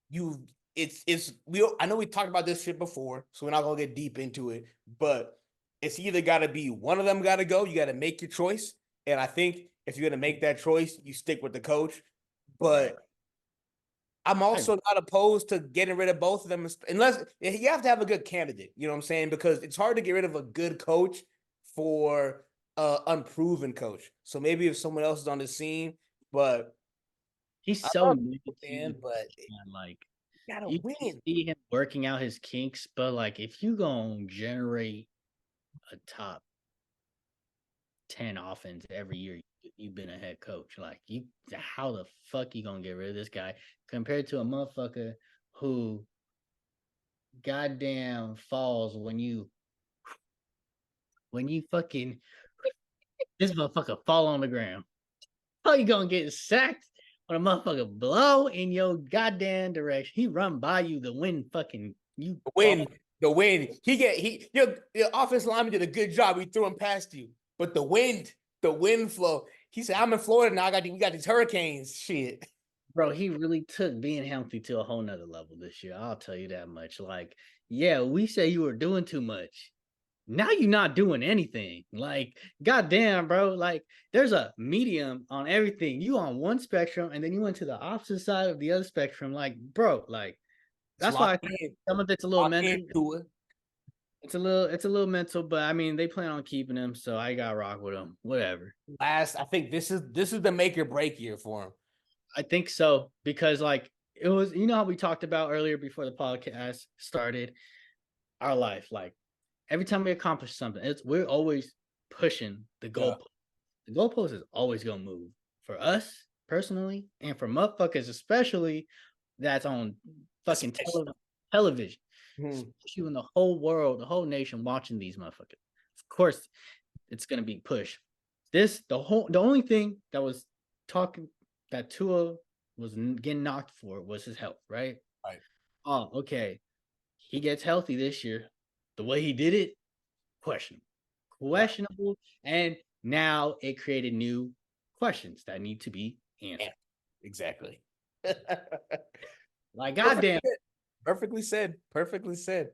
you it's I know we talked about this shit before, so we're not gonna get deep into it, but it's either gotta be one of them gotta go, you gotta make your choice. And I think if you're gonna make that choice, you stick with the coach. But I'm also not opposed to getting rid of both of them unless you have to have a good candidate, you know what I'm saying? Because it's hard to get rid of a good coach for unproven coach. So maybe if someone else is on the scene, but He's I so love new him, to man, the but man, like you gotta you can win. see him working out his kinks, but like if you gonna generate a top 10 offense every year you've been a head coach, like you, how the fuck you gonna get rid of this guy compared to a motherfucker who goddamn falls when you fucking this motherfucker fall on the ground. How you gonna get sacked when a motherfucker blow in your goddamn direction? He run by you, the wind fucking you Win. The wind. Your offensive lineman did a good job. He threw him past you. But the wind flow. He said, I'm in Florida now. We got these hurricanes. Shit. Bro, he really took being healthy to a whole nother level this year. I'll tell you that much. Like, yeah, we say you were doing too much. Now you're not doing anything. Like, goddamn, bro. Like, there's a medium on everything. You on one spectrum, and then you went to the opposite side of the other spectrum. Like, bro, like It's that's why I locked think in. some of it's a little Locked mental. into it. It's a little mental, but I mean they plan on keeping him, so I got to rock with him. Whatever. I think this is the make or break year for him. I think so because like it was, you know how we talked about earlier before the podcast started, our life. Like every time we accomplish something, we're always pushing the goalpost. The goalpost is always gonna move for us personally, and for motherfuckers especially that's on fucking television. Especially when the whole world, the whole nation watching these motherfuckers. Of course, it's gonna be pushed. The only thing that was talking that Tua was getting knocked for was his health, right? Right. Oh, okay. He gets healthy this year. The way he did it, questionable, and now it created new questions that need to be answered. Yeah, exactly. Like, goddamn. Perfectly said. Perfectly said.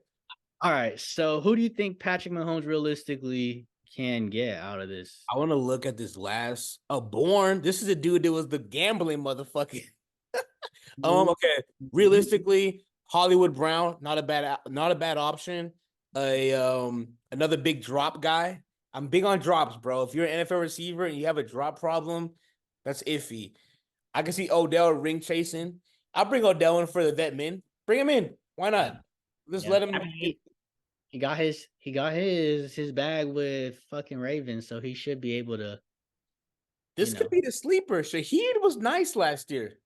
All right. So, who do you think Patrick Mahomes realistically can get out of this? I want to look at this last. Bourne. This is a dude that was the gambling motherfucker. Okay. Realistically, Hollywood Brown, not a bad option. Another big drop guy. I'm big on drops, bro. If you're an NFL receiver and you have a drop problem, that's iffy. I can see Odell ring chasing. I'll bring Odell in for the vet min. Bring him in. Why not? Just let him. I mean, he got his bag with fucking Ravens, so he should be able to. This could be the sleeper. Shaheed was nice last year.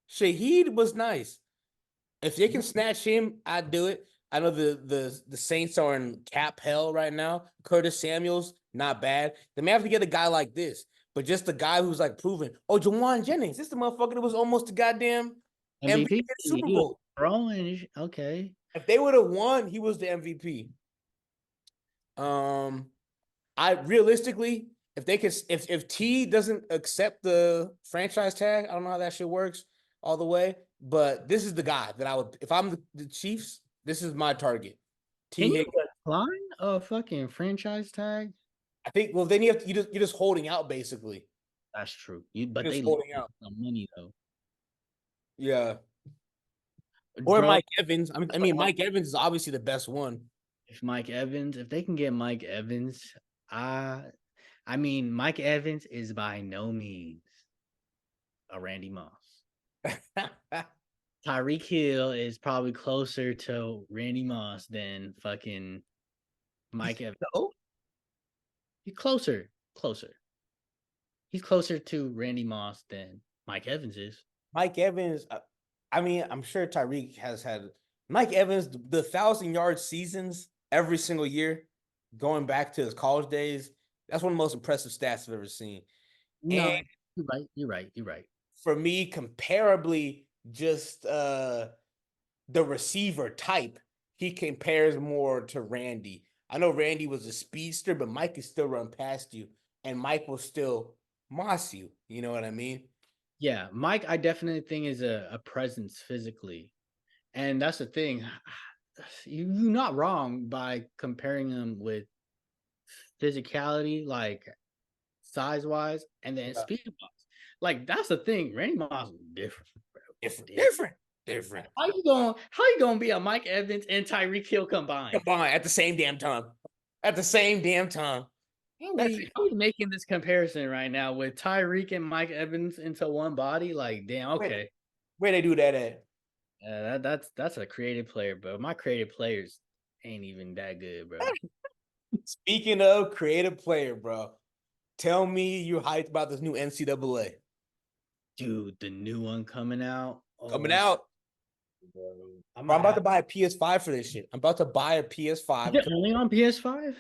Shaheed was nice. If they can snatch him, I'd do it. I know the Saints are in cap hell right now. Curtis Samuel's not bad. They may have to get a guy like this, but just a guy who's like proven. Oh, Jawan Jennings, this is the motherfucker that was almost the goddamn MVP of the Super Bowl. Throwing, okay. If they would have won, he was the MVP. I realistically, if T doesn't accept the franchise tag, I don't know how that shit works all the way. But this is the guy that I would, if I'm the Chiefs, this is my target. Can you decline a fucking franchise tag? I think. Well, then you're just holding out basically. That's true. But just they holding out some money though. Yeah. Or bro, Mike Evans. I mean, Mike Evans is obviously the best one. If they can get Mike Evans, I mean, Mike Evans is by no means a Randy Moss. Tyreek Hill is probably closer to Randy Moss than fucking Mike Evans. No? He's closer. He's closer to Randy Moss than Mike Evans is. Mike Evans, I mean, I'm sure Tyreek has had Mike Evans, the 1,000-yard seasons every single year, going back to his college days. That's one of the most impressive stats I've ever seen. No, and you're right. For me, comparably, just the receiver type, he compares more to Randy. I know Randy was a speedster, but Mike can still run past you, and Mike will still moss you. You know what I mean? Yeah, Mike, I definitely think is a presence physically, and that's the thing. You're not wrong by comparing him with physicality, like size wise, and then speed wise. Like that's the thing. Randy Moss is different, bro. Different. How you gonna be a Mike Evans and Tyreek Hill combined? At the same damn time. Are we making this comparison right now with Tyreek and Mike Evans into one body? Like, damn, okay. Where they do that at? That's a creative player, bro. My creative players ain't even that good, bro. Speaking of creative player, bro, tell me you're hyped about this new NCAA Dude, the new one coming out. coming Oh, out. bro. Bro, I'm about to buy a PS5 for this shit. I'm about to buy a PS5. Is it only on PS5?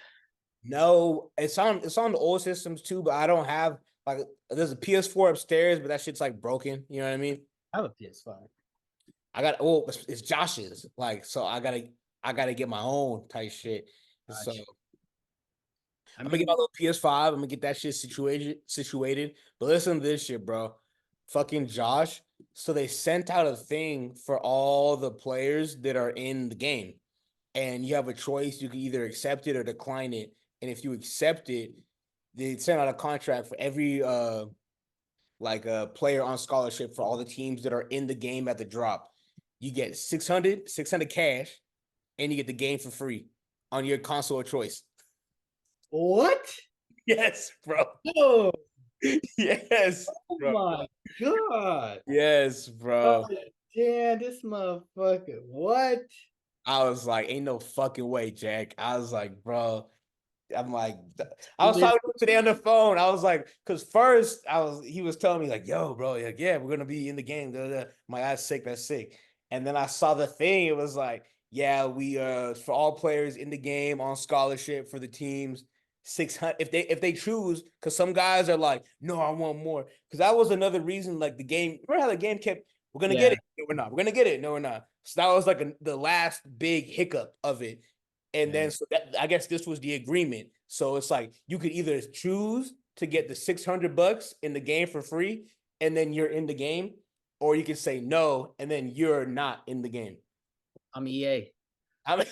No, it's on the old systems too, but I don't have like there's a PS4 upstairs, but that shit's like broken. You know what I mean? I have a PS5. I got it's Josh's. Like, so I gotta get my own type shit. So Gotcha. I'm gonna get my little PS5. I'm gonna get that shit situated. But listen to this shit, bro. Fucking Josh. So they sent out a thing for all the players that are in the game. And you have a choice. You can either accept it or decline it. And if you accept it, they send out a contract for every player on scholarship for all the teams that are in the game at the drop. You get 600 cash, and you get the game for free on your console of choice. What? Yes, bro. Oh, Yes, bro. my god. Yes, bro. Oh, damn, this motherfucker. What? I was like, ain't no fucking way, Jack. I was like, bro. I'm like, I was talking to him today on the phone. I was like, because first he was telling me like, yo, bro, like, yeah, we're gonna be in the game. Blah, blah. I'm like, that's sick, that's sick. And then I saw the thing. It was like, yeah, we for all players in the game on scholarship for the teams, 600 if they choose, because some guys are like, no, I want more. Because that was another reason, like the game. Remember how the game kept, we're gonna get it, no, we're not. We're gonna get it, no, we're not. So that was like the last big hiccup of it. And then so I guess this was the agreement. So it's like you could either choose to get the $600 in the game for free, and then you're in the game, or you can say no, and then you're not in the game. I'm EA. I mean,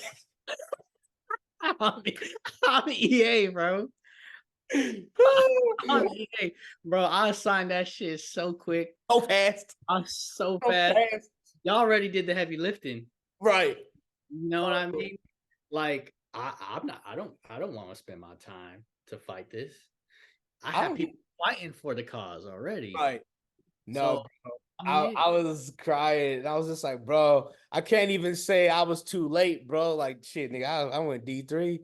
I'm EA, bro. I'm EA. Bro, I signed that shit so quick. so fast. I'm so fast. Y'all already did the heavy lifting. Right. You know what I mean? Like, I'm not. I don't want to spend my time to fight this. I have people fighting for the cause already. Right. No, so, I was crying. I was just like, bro, I can't even say I was too late, bro. Like, shit, nigga, I went D3.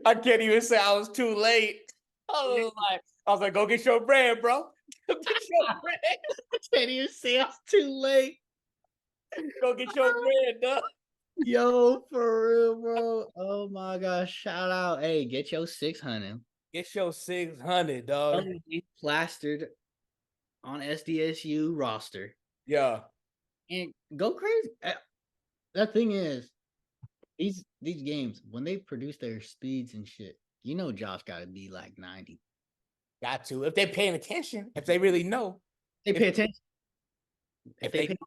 I can't even say I was too late. I was like, go get your bread, bro. Go get your bread. I can't even say I was too late. Go get your bread, dog. Yo, for real, bro. Oh my gosh. Shout out. Hey, get your 600. Get your 600, dog. Plastered on SDSU roster. Yeah. And go crazy. That thing is, these games, when they produce their speeds and shit, you know Josh gotta be like 90. Got to. If they're paying attention, if they really know. They pay attention. If they pay attention,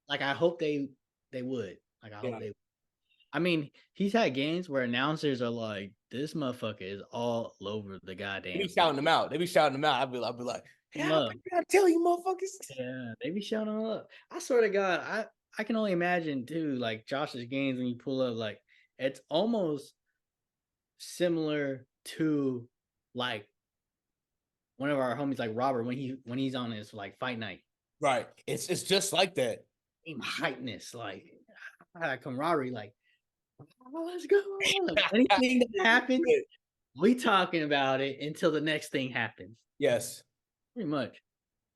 like I hope they would. Like I hope they would. I mean, he's had games where announcers are like, "This motherfucker is all over the goddamn." They be shouting them out. I'll be like, yeah, I tell you, motherfuckers. Yeah, they be shouting them up. I swear to God, I can only imagine too, like Josh's games when you pull up, like it's almost similar to like one of our homies, like Robert, when he's on his like fight night. Right. It's just like that. Same hypeness, like camaraderie, like let's go. Like, anything that happens, we talking about it until the next thing happens. Yes. Pretty much.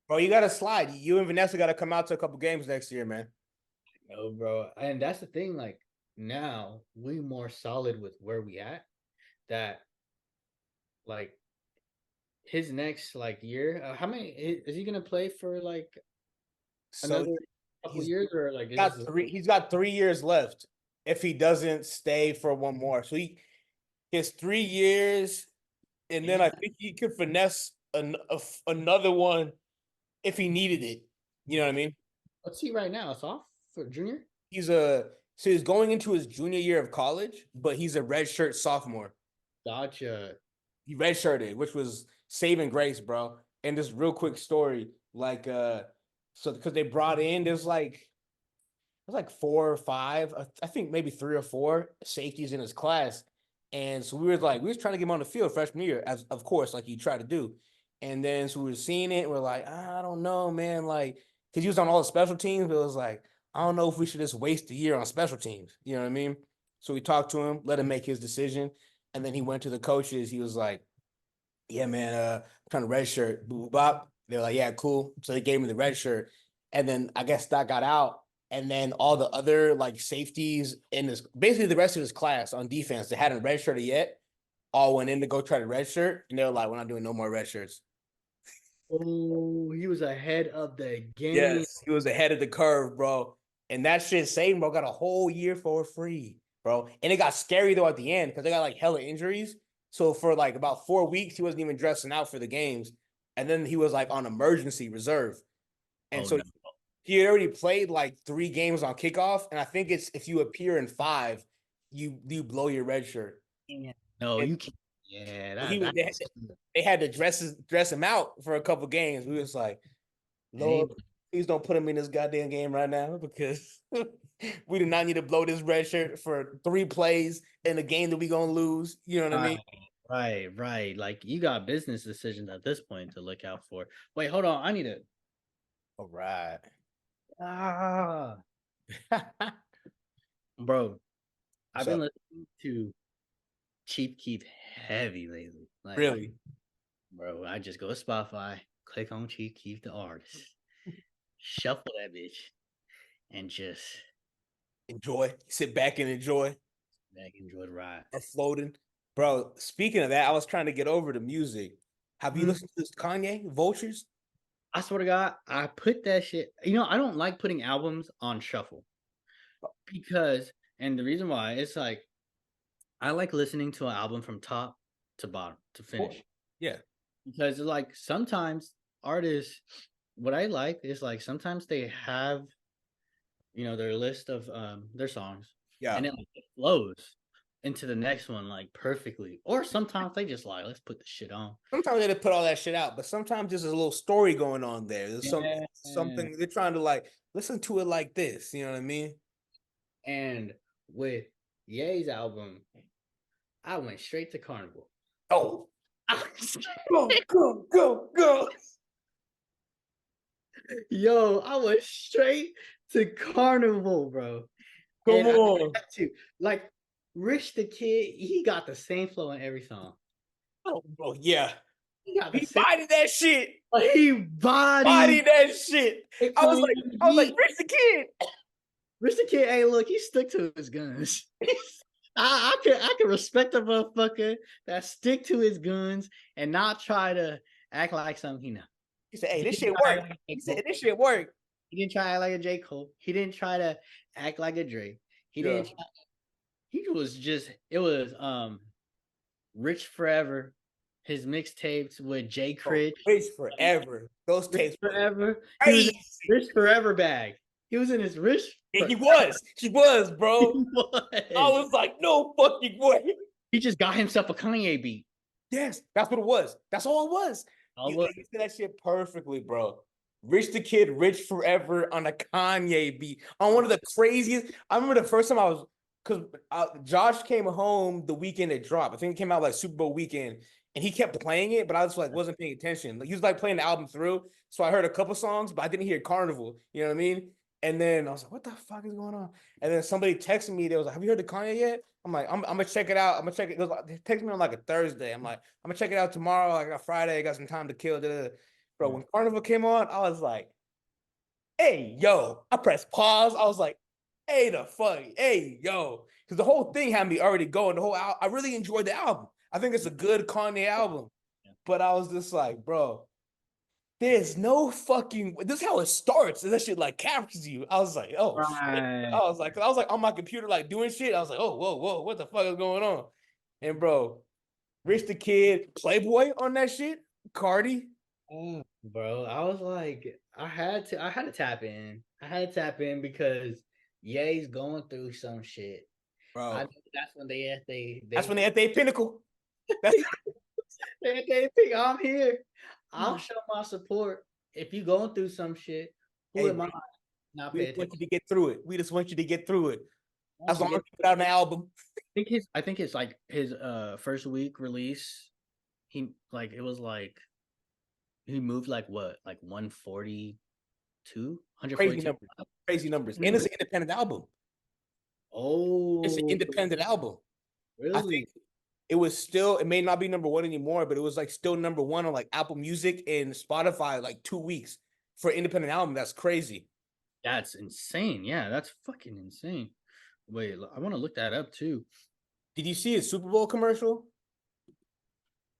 Bro, you gotta slide. You and Vanessa gotta come out to a couple games next year, man. No, bro. And that's the thing, like now we more solid with where we at. That like his next like year, how many is he gonna play for like another couple years or like he's got 3 years left if he doesn't stay for one more. So he has 3 years, and then I think he could finesse another one if he needed it. You know what I mean? What's he right now? It's off for junior? So he's going into his junior year of college, but he's a redshirt sophomore. Gotcha. He redshirted, which was saving grace, bro. And this real quick story, like so because they brought in, there's like was like 4 or 5, I think maybe 3 or 4 safeties in his class. And so we was trying to get him on the field freshman year, as of course, like you try to do. And then so we were seeing it, and we're like, I don't know, man, like, because he was on all the special teams, but it was like, I don't know if we should just waste a year on special teams. You know what I mean? So we talked to him, let him make his decision, and then he went to the coaches. He was like, yeah, man, I'm trying to red shirt, boo bop. They're like, yeah, cool. So they gave me the red shirt. And then I guess that got out. And then all the other like safeties in this, basically the rest of his class on defense, they hadn't red shirted yet, all went in to go try to red shirt. And they're like, we're not doing no more red shirts. Oh, he was ahead of the game. Yes, he was ahead of the curve, bro. And that shit saved, bro. Got a whole year for free, bro. And it got scary though at the end because they got like hella injuries. So for like about 4 weeks, he wasn't even dressing out for the games. And then he was like on emergency reserve. And Oh so no. he had already played like 3 games on kickoff. And I think it's if you appear in 5, you blow your red shirt. No, And you can't. Yeah, he was that's they had to dress him out for a couple games. We was like, and he Lord, please don't put him in this goddamn game right now because we do not need to blow this red shirt for 3 plays in a game that we gonna lose. You know what I mean? right. Like you got business decisions at this point to look out for. Wait, hold on. I need to All right. ah bro. I've What's been up? listening to Chief Keef heavy lately. Like, Really? bro, I just go to Spotify, click on Chief Keef the artist, shuffle that bitch, and just Enjoy. Sit back and enjoy. like enjoy the ride. Or floating. Bro, speaking of that, I was trying to get over to music. Have you Mhm. listened to this Kanye Vultures? I swear to God, I put that shit. I don't like putting albums on shuffle because, and the reason why it's like I like listening to an album from top to bottom to finish Yeah. because like sometimes artists, what I like is like sometimes they have their list of their songs Yeah. and it flows into the next one like perfectly, or sometimes they just like let's put the shit on. Sometimes they put all that shit out, but sometimes there's a little story going on there. There's Yeah. something they're trying to like listen to it like this. You know what I mean? And with Ye's album, I went straight to Carnival. Oh, go. Yo, I went straight to Carnival, bro. Come And I on. had to like Rich the Kid, he got the same flow in every song. Oh, bro, yeah. He got the He same. bodied that shit. He bodied Bodied that shit. it I was like, clean. Rich the Kid. Rich the Kid, hey, look, he stuck to his guns. I can respect a motherfucker that stick to his guns and not try to act like something he know. He said, hey, He this didn't shit try to worked. act like He J. said, Cole. this shit worked. He didn't try to act like a J. Cole. He didn't try to act like a Drake. He Yeah. didn't try, he was just it was Rich Forever, his mixtapes with Jay Critch. Rich forever. Those Rich tapes were Forever. He was in crazy. his Rich Forever bag. He was in his Rich And he Forever. was, He bro. I was. was like, no fucking way. He just got himself a Kanye beat. Yes, that's what it was. That's all it was. You said that shit perfectly, bro. Rich the Kid, Rich Forever on a Kanye beat. On one of the craziest. I remember the first time I was, because Josh came home the weekend it dropped. I think it came out like Super Bowl weekend, and he kept playing it, but I just like wasn't paying attention. Like, he was like playing the album through, so I heard a couple songs, but I didn't hear Carnival. You know what I mean? And then I was like, "What the fuck is going on?" And then somebody texted me. They was like, "Have you heard the Kanye yet?" I'm like, "I'm gonna check it out. I'm gonna check it." It was like, they texted me on like a Thursday. I'm like, "I'm gonna check it out tomorrow. I got Friday. I got some time to kill." Bro, when Carnival came on, I was like, hey, yo. I pressed pause. I was like, hey, the fuck, hey, yo. Because the whole thing had me already going. I really enjoyed the album. I think it's a good Kanye album. But I was just like, bro, there's no fucking, this is how it starts. And that shit like captures you. I was like, oh, shit. Right. I was like on my computer, like doing shit. I was like, oh, whoa, what the fuck is going on? And bro, Rich the Kid, Playboy on that shit, Cardi. Bro, I was like, I had to tap in. I had to tap in because Ye's going through some shit. Bro, I know that's when that's when they at their pinnacle. That's they think I'm here. I'll show my support. If you going through some shit, who hey, am I? Not We pay just want you attention. to get through it. We just want you to get through it. As Once you long as get, you put out an album. I think it's like his first week release. He like it was like he moved like what like 142, Crazy 142. numbers. Crazy numbers. And it's an independent album. It's an Oh, independent album. I think really? it may not be number one anymore, but it was like still number one on like Apple Music and Spotify like 2 weeks for an independent album. That's crazy. That's insane. Yeah, that's fucking insane. Wait, I want to look that up too. Did you see his Super Bowl commercial?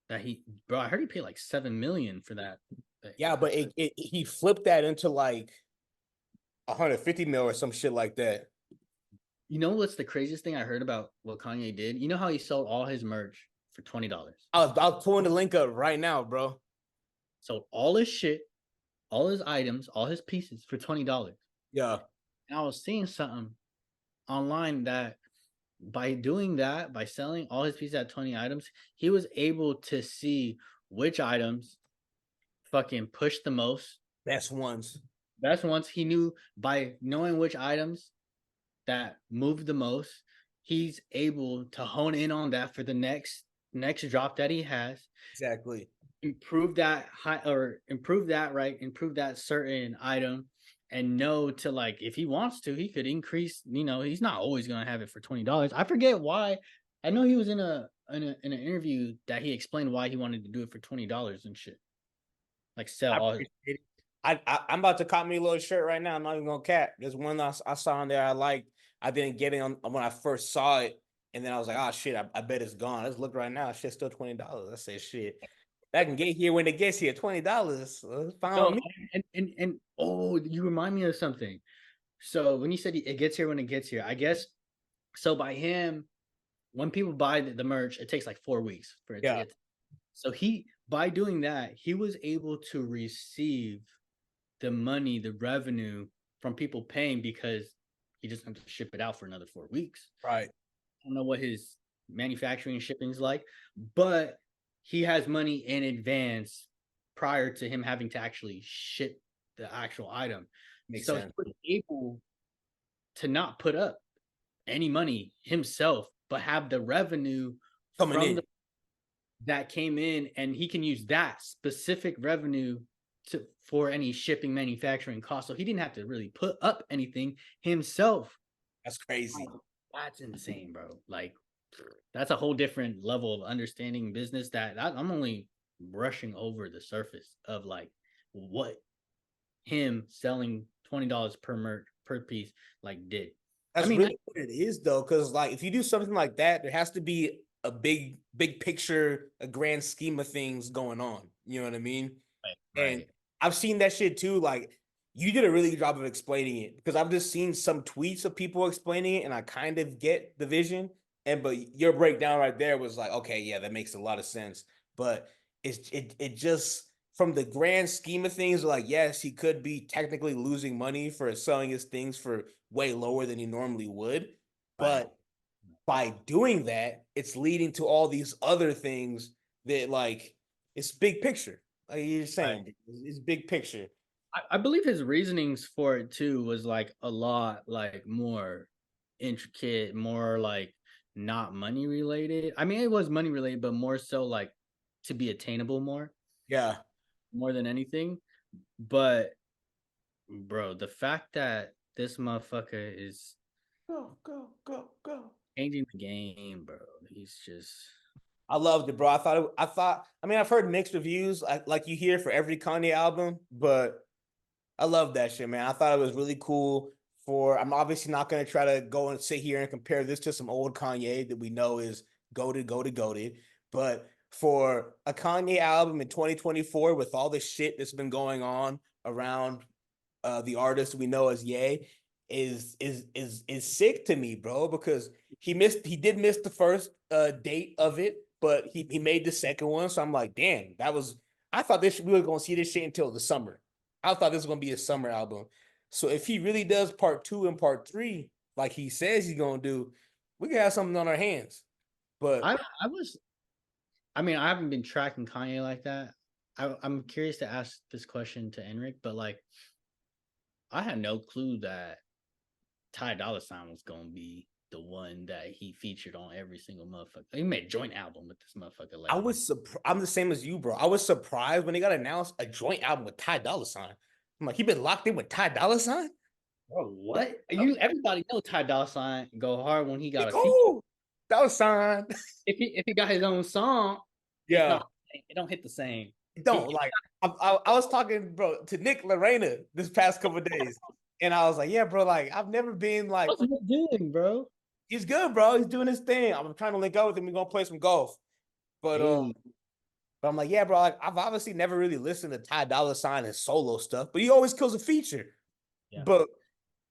That bro, I heard he paid like 7 million for that thing. Yeah, but he flipped that into like 150 mil or some shit like that. You know what's the craziest thing I heard about what Kanye did? You know how he sold all his merch for $20. I was pulling the link up right now, bro. Sold all his shit, all his items, all his pieces for $20. Yeah, And I was seeing something online that by doing that, by selling all his pieces at 20 items, he was able to see which items fucking push the most. best ones. Best ones he knew by knowing which items that moved the most, he's able to hone in on that for the next drop that he has, Exactly. improve that high or improve that certain item, and know to like if he wants to, he could increase. He's not always gonna have it for $20. I forget why. I know he was in an interview that he explained why he wanted to do it for $20 and shit, like sell I all his. appreciate it. I'm about to cop me a little shirt right now. I'm not even gonna cap. There's one I saw on there I liked. I didn't get it on when I first saw it, and then I was like, oh shit, I bet it's gone. Let's look right now. Shit's still $20. I say shit. That can get here when it gets here. $20. Fine No, with me. and oh, you remind me of something. So when you said it gets here when it gets here, I guess so. By him, when people buy the merch, it takes like 4 weeks for it to Yeah, get. So by doing that, he was able to receive the money, the revenue from people paying because he doesn't have to ship it out for another 4 weeks. right. I don't know what his manufacturing and shipping is like, but he has money in advance prior to him having to actually ship the actual item. Makes So he sense. was able to not put up any money himself, but have the revenue Coming from in. that came in, and he can use that specific revenue for any shipping manufacturing cost. So he didn't have to really put up anything himself. That's crazy. That's insane, bro. Like that's a whole different level of understanding business that I'm only brushing over the surface of like what him selling $20 per piece like did. I That's mean, really what it is, though, because like if you do something like that, there has to be a big picture, a grand scheme of things going on. You know what I mean? And right. I've seen that shit too. Like you did a really good job of explaining it because I've just seen some tweets of people explaining it, and I kind of get the vision. But your breakdown right there was like, okay, yeah, that makes a lot of sense. But it just from the grand scheme of things, like yes, he could be technically losing money for selling his things for way lower than he normally would, Right. but by doing that, it's leading to all these other things that like it's big picture. Like you're Right. saying, it's big picture. I believe his reasonings for it too was like a lot like more intricate, more like not money related. I mean, it was money related, but more so like to be attainable Yeah. more than anything. But bro, the fact that this motherfucker is Go. changing the game, bro. He's just I loved it, bro. I mean, I've heard mixed reviews like you hear for every Kanye album, but I love that shit, man. I thought it was really cool. I'm obviously not gonna try to go and sit here and compare this to some old Kanye that we know is goated. But for a Kanye album in 2024 with all the shit that's been going on around the artist we know as Ye, is sick to me, bro, because he did miss the first date of it, but he made the second one. So I'm like, damn, I thought we were gonna see this shit until the summer. I thought this was gonna be a summer album. So if he really does part two and part three, like he says he's gonna do, we can have something on our hands. But I was I mean, I haven't been tracking Kanye like that. I'm curious to ask this question to Enric, but like I had no clue that Ty Dolla $ign was gonna be the one that he featured on every single motherfucker. He made a joint album with this motherfucker. I'm the same as you, bro. I was surprised when they got announced a joint album with Ty Dolla $ign. I'm like, he been locked in with Ty Dolla $ign? Bro, what? Everybody know Ty Dolla $ign go hard when he got a feature. Oh, Dolla $ign. If he got his own song, it's Yeah. not. It don't hit the same. Don't like. I was talking, bro, to Nick Lorena this past couple of days, and I was like, yeah, bro, like I've never been like. What's he doing, bro? He's good, bro. He's doing his thing. I'm trying to link up with him. We're gonna play some golf, but Hey. but I'm like, yeah, bro. Like, I've obviously never really listened to Ty Dolla $ign and solo stuff, but he always kills a feature. Yeah. But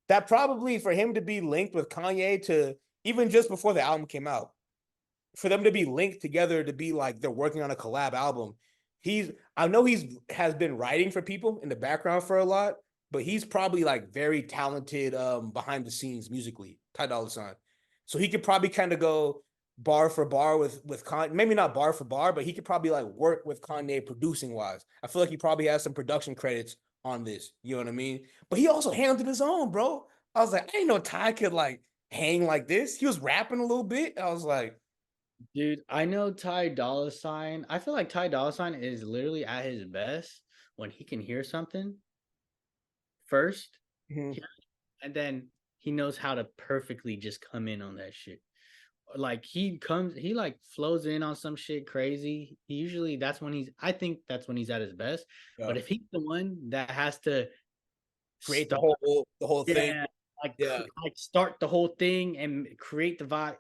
that probably for him to be linked with Kanye to even just before the album came out, for them to be linked together to be like they're working on a collab album. I know has been writing for people in the background for a lot, but he's probably like very talented behind the scenes musically, Ty Dolla $ign. So he could probably kind of go bar for bar with Kanye, maybe not bar for bar, but he could probably like work with Kanye producing wise. I feel like he probably has some production credits on this, you know what I mean? But he also handled his own, bro. I was like, I didn't know Ty could like hang like this. He was rapping a little bit. I was like, Dude, I know Ty Dolla $ign. I feel like Ty Dolla $ign is literally at his best when he can hear something first, mm-hmm. and then he knows how to perfectly just come in on that shit. Like he like flows in on some shit crazy. I think that's when he's at his best. Yeah. But if he's the one that has to Create start, the whole thing. like start the whole thing and create the vibe.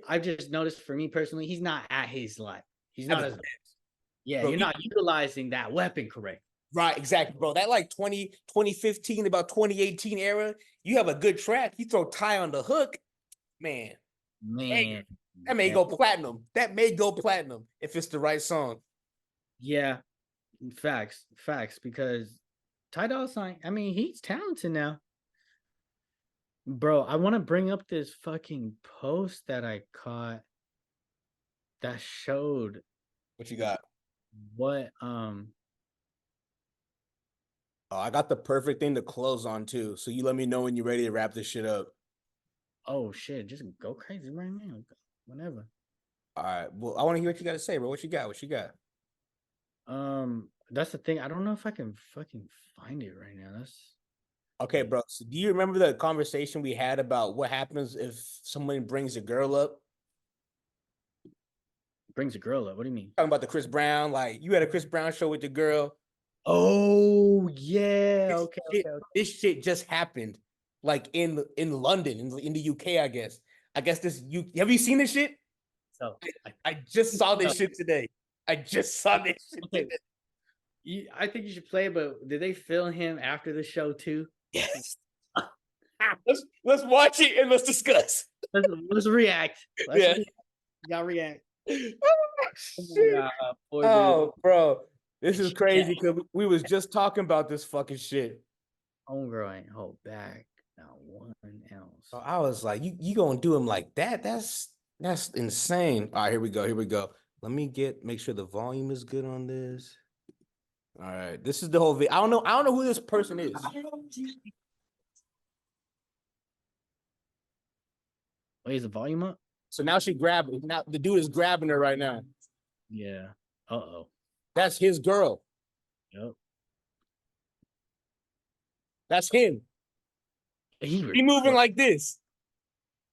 I've just noticed for me personally, he's not at his like he's not as yeah, bro, you're not utilizing that weapon correct. Right, exactly, bro. That like 2015, about 2018 era, you have a good track. You throw Ty on the hook, man. Man. That may go platinum. That may go platinum if it's the right song. Yeah. Facts. Because Ty Dolla $ign, I mean, he's talented now. Bro, I want to bring up this fucking post that I caught that showed What you got? what Oh, I got the perfect thing to close on too. So you let me know when you're ready to wrap this shit up. oh shit, just go crazy right now. Whenever. All right. Well, I want to hear what you got to say, bro. What you got? That's the thing. I don't know if I can fucking find it right now. That's okay, bro. So do you remember the conversation we had about what happens if someone brings a girl up? Brings a girl up. What do you mean? Talking about the Chris Brown, like you had a Chris Brown show with the girl. Oh yeah. Okay. This shit just happened, like in London, in the UK, I guess. Have you seen this shit? So I just saw this shit today. I think you should play it, but did they film him after the show too? Yes. let's watch it and let's discuss. Let's react. Y'all react. Oh, bro. This is crazy because we was just talking about this fucking shit. Homegirl ain't hold back. Not one else. So I was like, you gonna do him like that? That's insane. All right, here we go. Let me make sure the volume is good on this. All right, this is the whole video. I don't know who this person is. Wait, is the volume up? So now now the dude is grabbing her right now. Yeah. Uh-oh. That's his girl. Yep. That's him. He moving like this.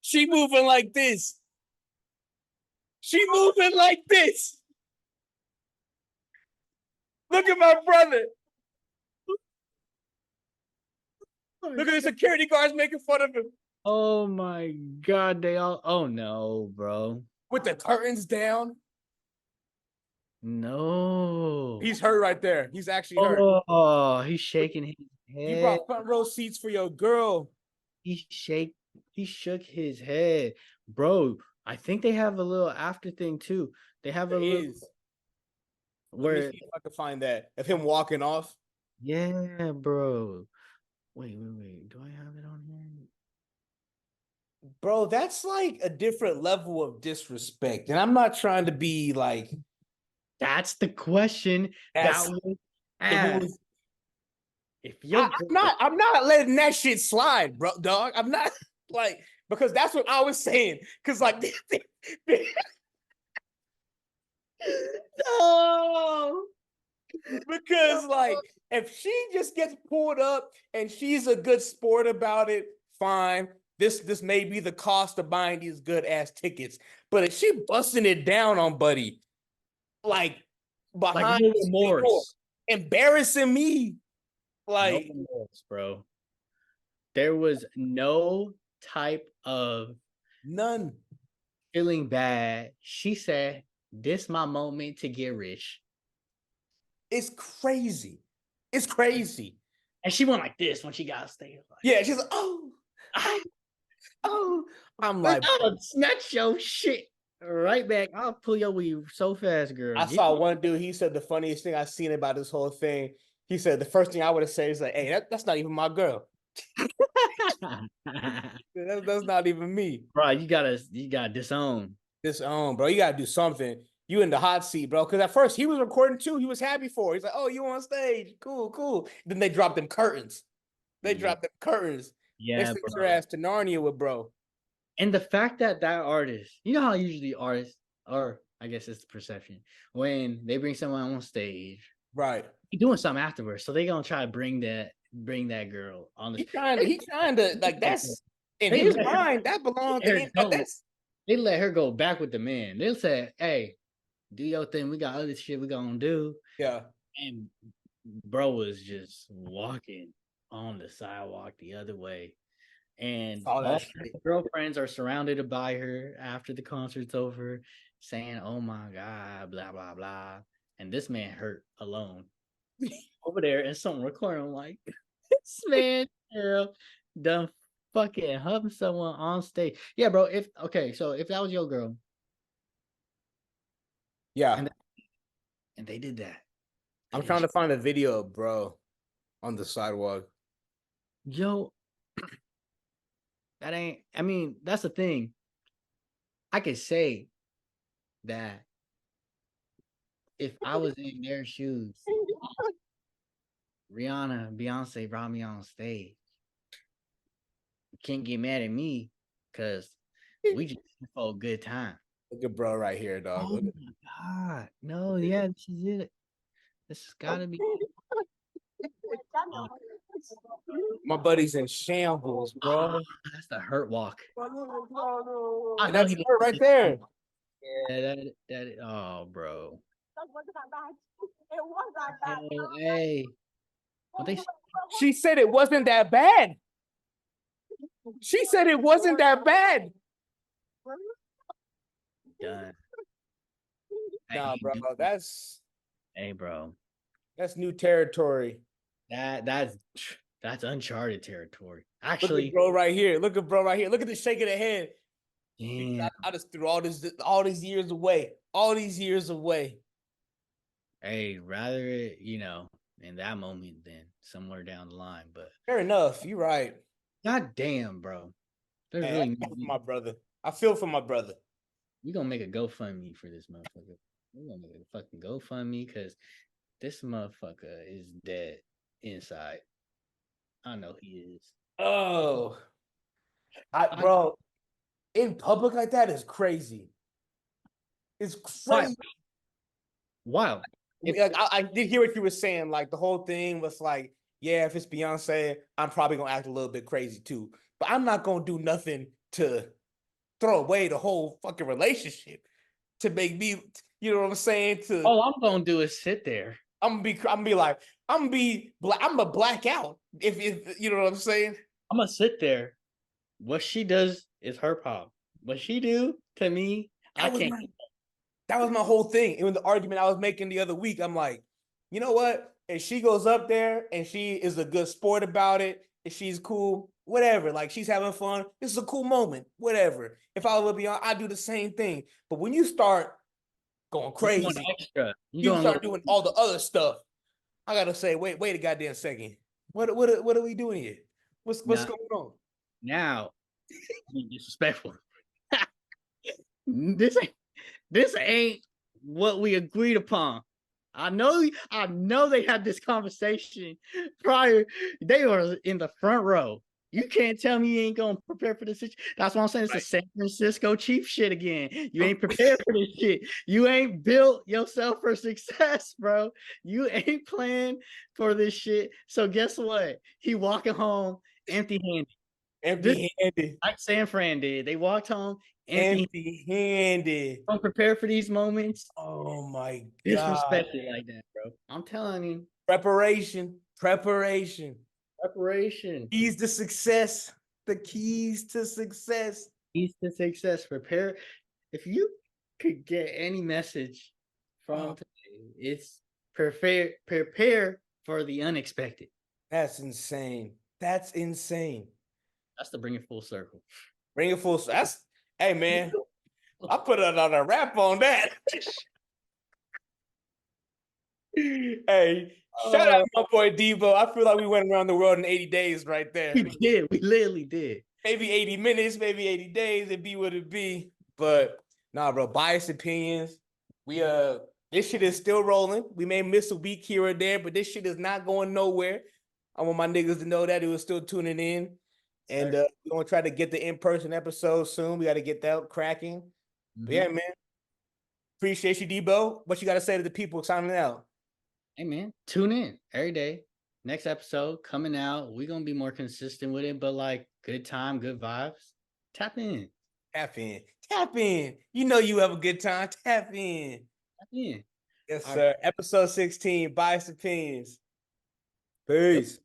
She moving like this. She moving like this. Look at my brother. Look at the security guards making fun of him. Oh my God, oh no, bro. With the curtains down. No. He's hurt right there. He's actually hurt. Oh, he's shaking his head. You brought front row seats for your girl. He shook his head. Bro, I think they have a little after thing too. They have a little where let me see if I can find that of him walking off. Yeah, bro. Wait. Do I have it on here? Bro, that's like a different level And I'm not trying to be like. That's the question that was asked. if your I'm not letting that shit slide, bro, dog. I'm not like because that's what I was saying. Because like, no, because like if she just gets pulled up and she's a good sport about it, fine. This may be the cost of buying these good ass tickets. But if she busting it down on Buddy, like like behind no the door, remorse, embarrassing me, no like remorse, bro. There was no type of none. feeling bad. She said, "This my moment to get rich," It's crazy. It's crazy. and she went like this when she got stage. Like, Yeah, she's like, oh, oh. I'm like, I'll snatch your shit right back. I'll pull your weave so fast, girl. I saw one dude. He said the funniest thing I've seen about this whole thing. He said the first thing I would have said is like, "Hey, that's not even my girl. That's not even me." Bro, you gotta disown. Disown, bro. You gotta do something. You in the hot seat, bro. Because at first he was recording too. He was happy for it. He's like, "Oh, you on stage? Cool, cool." Then they dropped them curtains. They dropped them curtains. They Yeah, sent bro. your ass to Narnia with bro. And the fact that artist, you know how usually artists, or I guess it's the perception, when they bring someone on stage, Right. he doing something afterwards. So they gonna try to bring that girl on the. He trying to like that's in They his let mind that belongs to him. That's they let her go back with the man. They'll say, "Hey, do your thing. We got other shit we gonna do." yeah. And bro was just walking on the sidewalk the other way. And All all that her shit. girlfriends are surrounded by her after the concert's over, saying, "Oh my God, blah, blah, blah." And this man hurt alone over there and someone recording. I'm like, this man, girl, done fucking humping someone on stage. Yeah, bro. So if that was your girl Yeah. and they did that, I'm and then trying to find a video of bro on the sidewalk. yo, that ain't, I mean, that's the thing. I could say that if I was in their shoes, Rihanna, Beyonce brought me on stage. You can't get mad at me because we just for a good time. Look at bro right here, dog. Oh my God. No, yeah, this is it. This has got to be. Oh, My buddy's in shambles, bro. that's the hurt walk. I And know that's he. her right there. Yeah, oh, bro. Hey, what they She said it wasn't that bad. She said it wasn't that bad. done. Nah, Hey, bro, hey, bro. that's new territory. That's uncharted territory. Look Actually, at bro right here. Look at bro right here. Look at the shake of the head. damn. I just threw all these years away. All these years away. Hey, rather in that moment than somewhere down the line. But Fair enough. You're right. god damn, bro. There's Hey, really I feel for my brother. I feel for my brother. we gonna make a GoFundMe for this motherfucker. We're gonna make a fucking GoFundMe because this motherfucker is dead inside. I know he is. Oh, bro, in public like that is crazy. It's Wild. crazy. Wild. Like, I did hear what you were saying. Like the whole thing was like, yeah, if it's Beyonce, I'm probably gonna act a little bit crazy too. But I'm not gonna do nothing to throw away the whole fucking relationship to make me, you know what I'm saying? All I'm gonna do is sit there. I'm gonna be like, I'm gonna black out if you know what I'm saying. I'm gonna sit there. What she does is her problem. What she do to me, I can't. That was my whole thing. It was the argument I was making the other week. I'm like, you know what? If she goes up there and she is a good sport about it, if she's cool, whatever. Like she's having fun. This is a cool moment. Whatever. If I would be on, I do the same thing. But when you start going crazy, Extra. you start doing all the other stuff. I gotta say, wait a goddamn second. What are we doing here? What's going on? Now, disrespectful. this ain't what we agreed upon. I know they had this conversation prior. They were in the front row. You can't tell me you ain't gonna prepare for this. That's what I'm saying. It's a San Francisco Chief shit again. You ain't prepared for this shit. You ain't built yourself for success, bro. You ain't planned for this shit. So guess what? He walking home empty-handed. Empty-handed. Like San Fran did. They walked home Empty-handed. Don't prepare for these moments. Oh my God. Disrespected like that, bro. I'm telling you. Preparation. Preparation. Keys to success. The keys to success. Keys to success. Prepare. If you could get any message from today, it's prepare for the unexpected. That's insane. That's insane. That's to bring it full circle. Bring it full. That's hey man. I put it on a rap on that. Hey, shout out to my boy Debo. I feel like we went around the world in 80 days right there. We did. We literally did. Maybe 80 minutes, maybe 80 days. It be what it be. But nah, bro, biased opinions. We this shit is still rolling. We may miss a week here or there, but this shit is not going nowhere. I want my niggas to know that it was still tuning in. And we're gonna try to get the in-person episode soon. We got to get that cracking. But yeah, man. Appreciate you, Debo. What you got to say to the people signing out? Hey, man, tune in every day. Next episode coming out. We're going to be more consistent with it, but like good time, good vibes. Tap in. Tap in. Tap in. You know you have a good time. Tap in. Tap in. Yes, sir. Episode 16, Biased Opinions. Peace.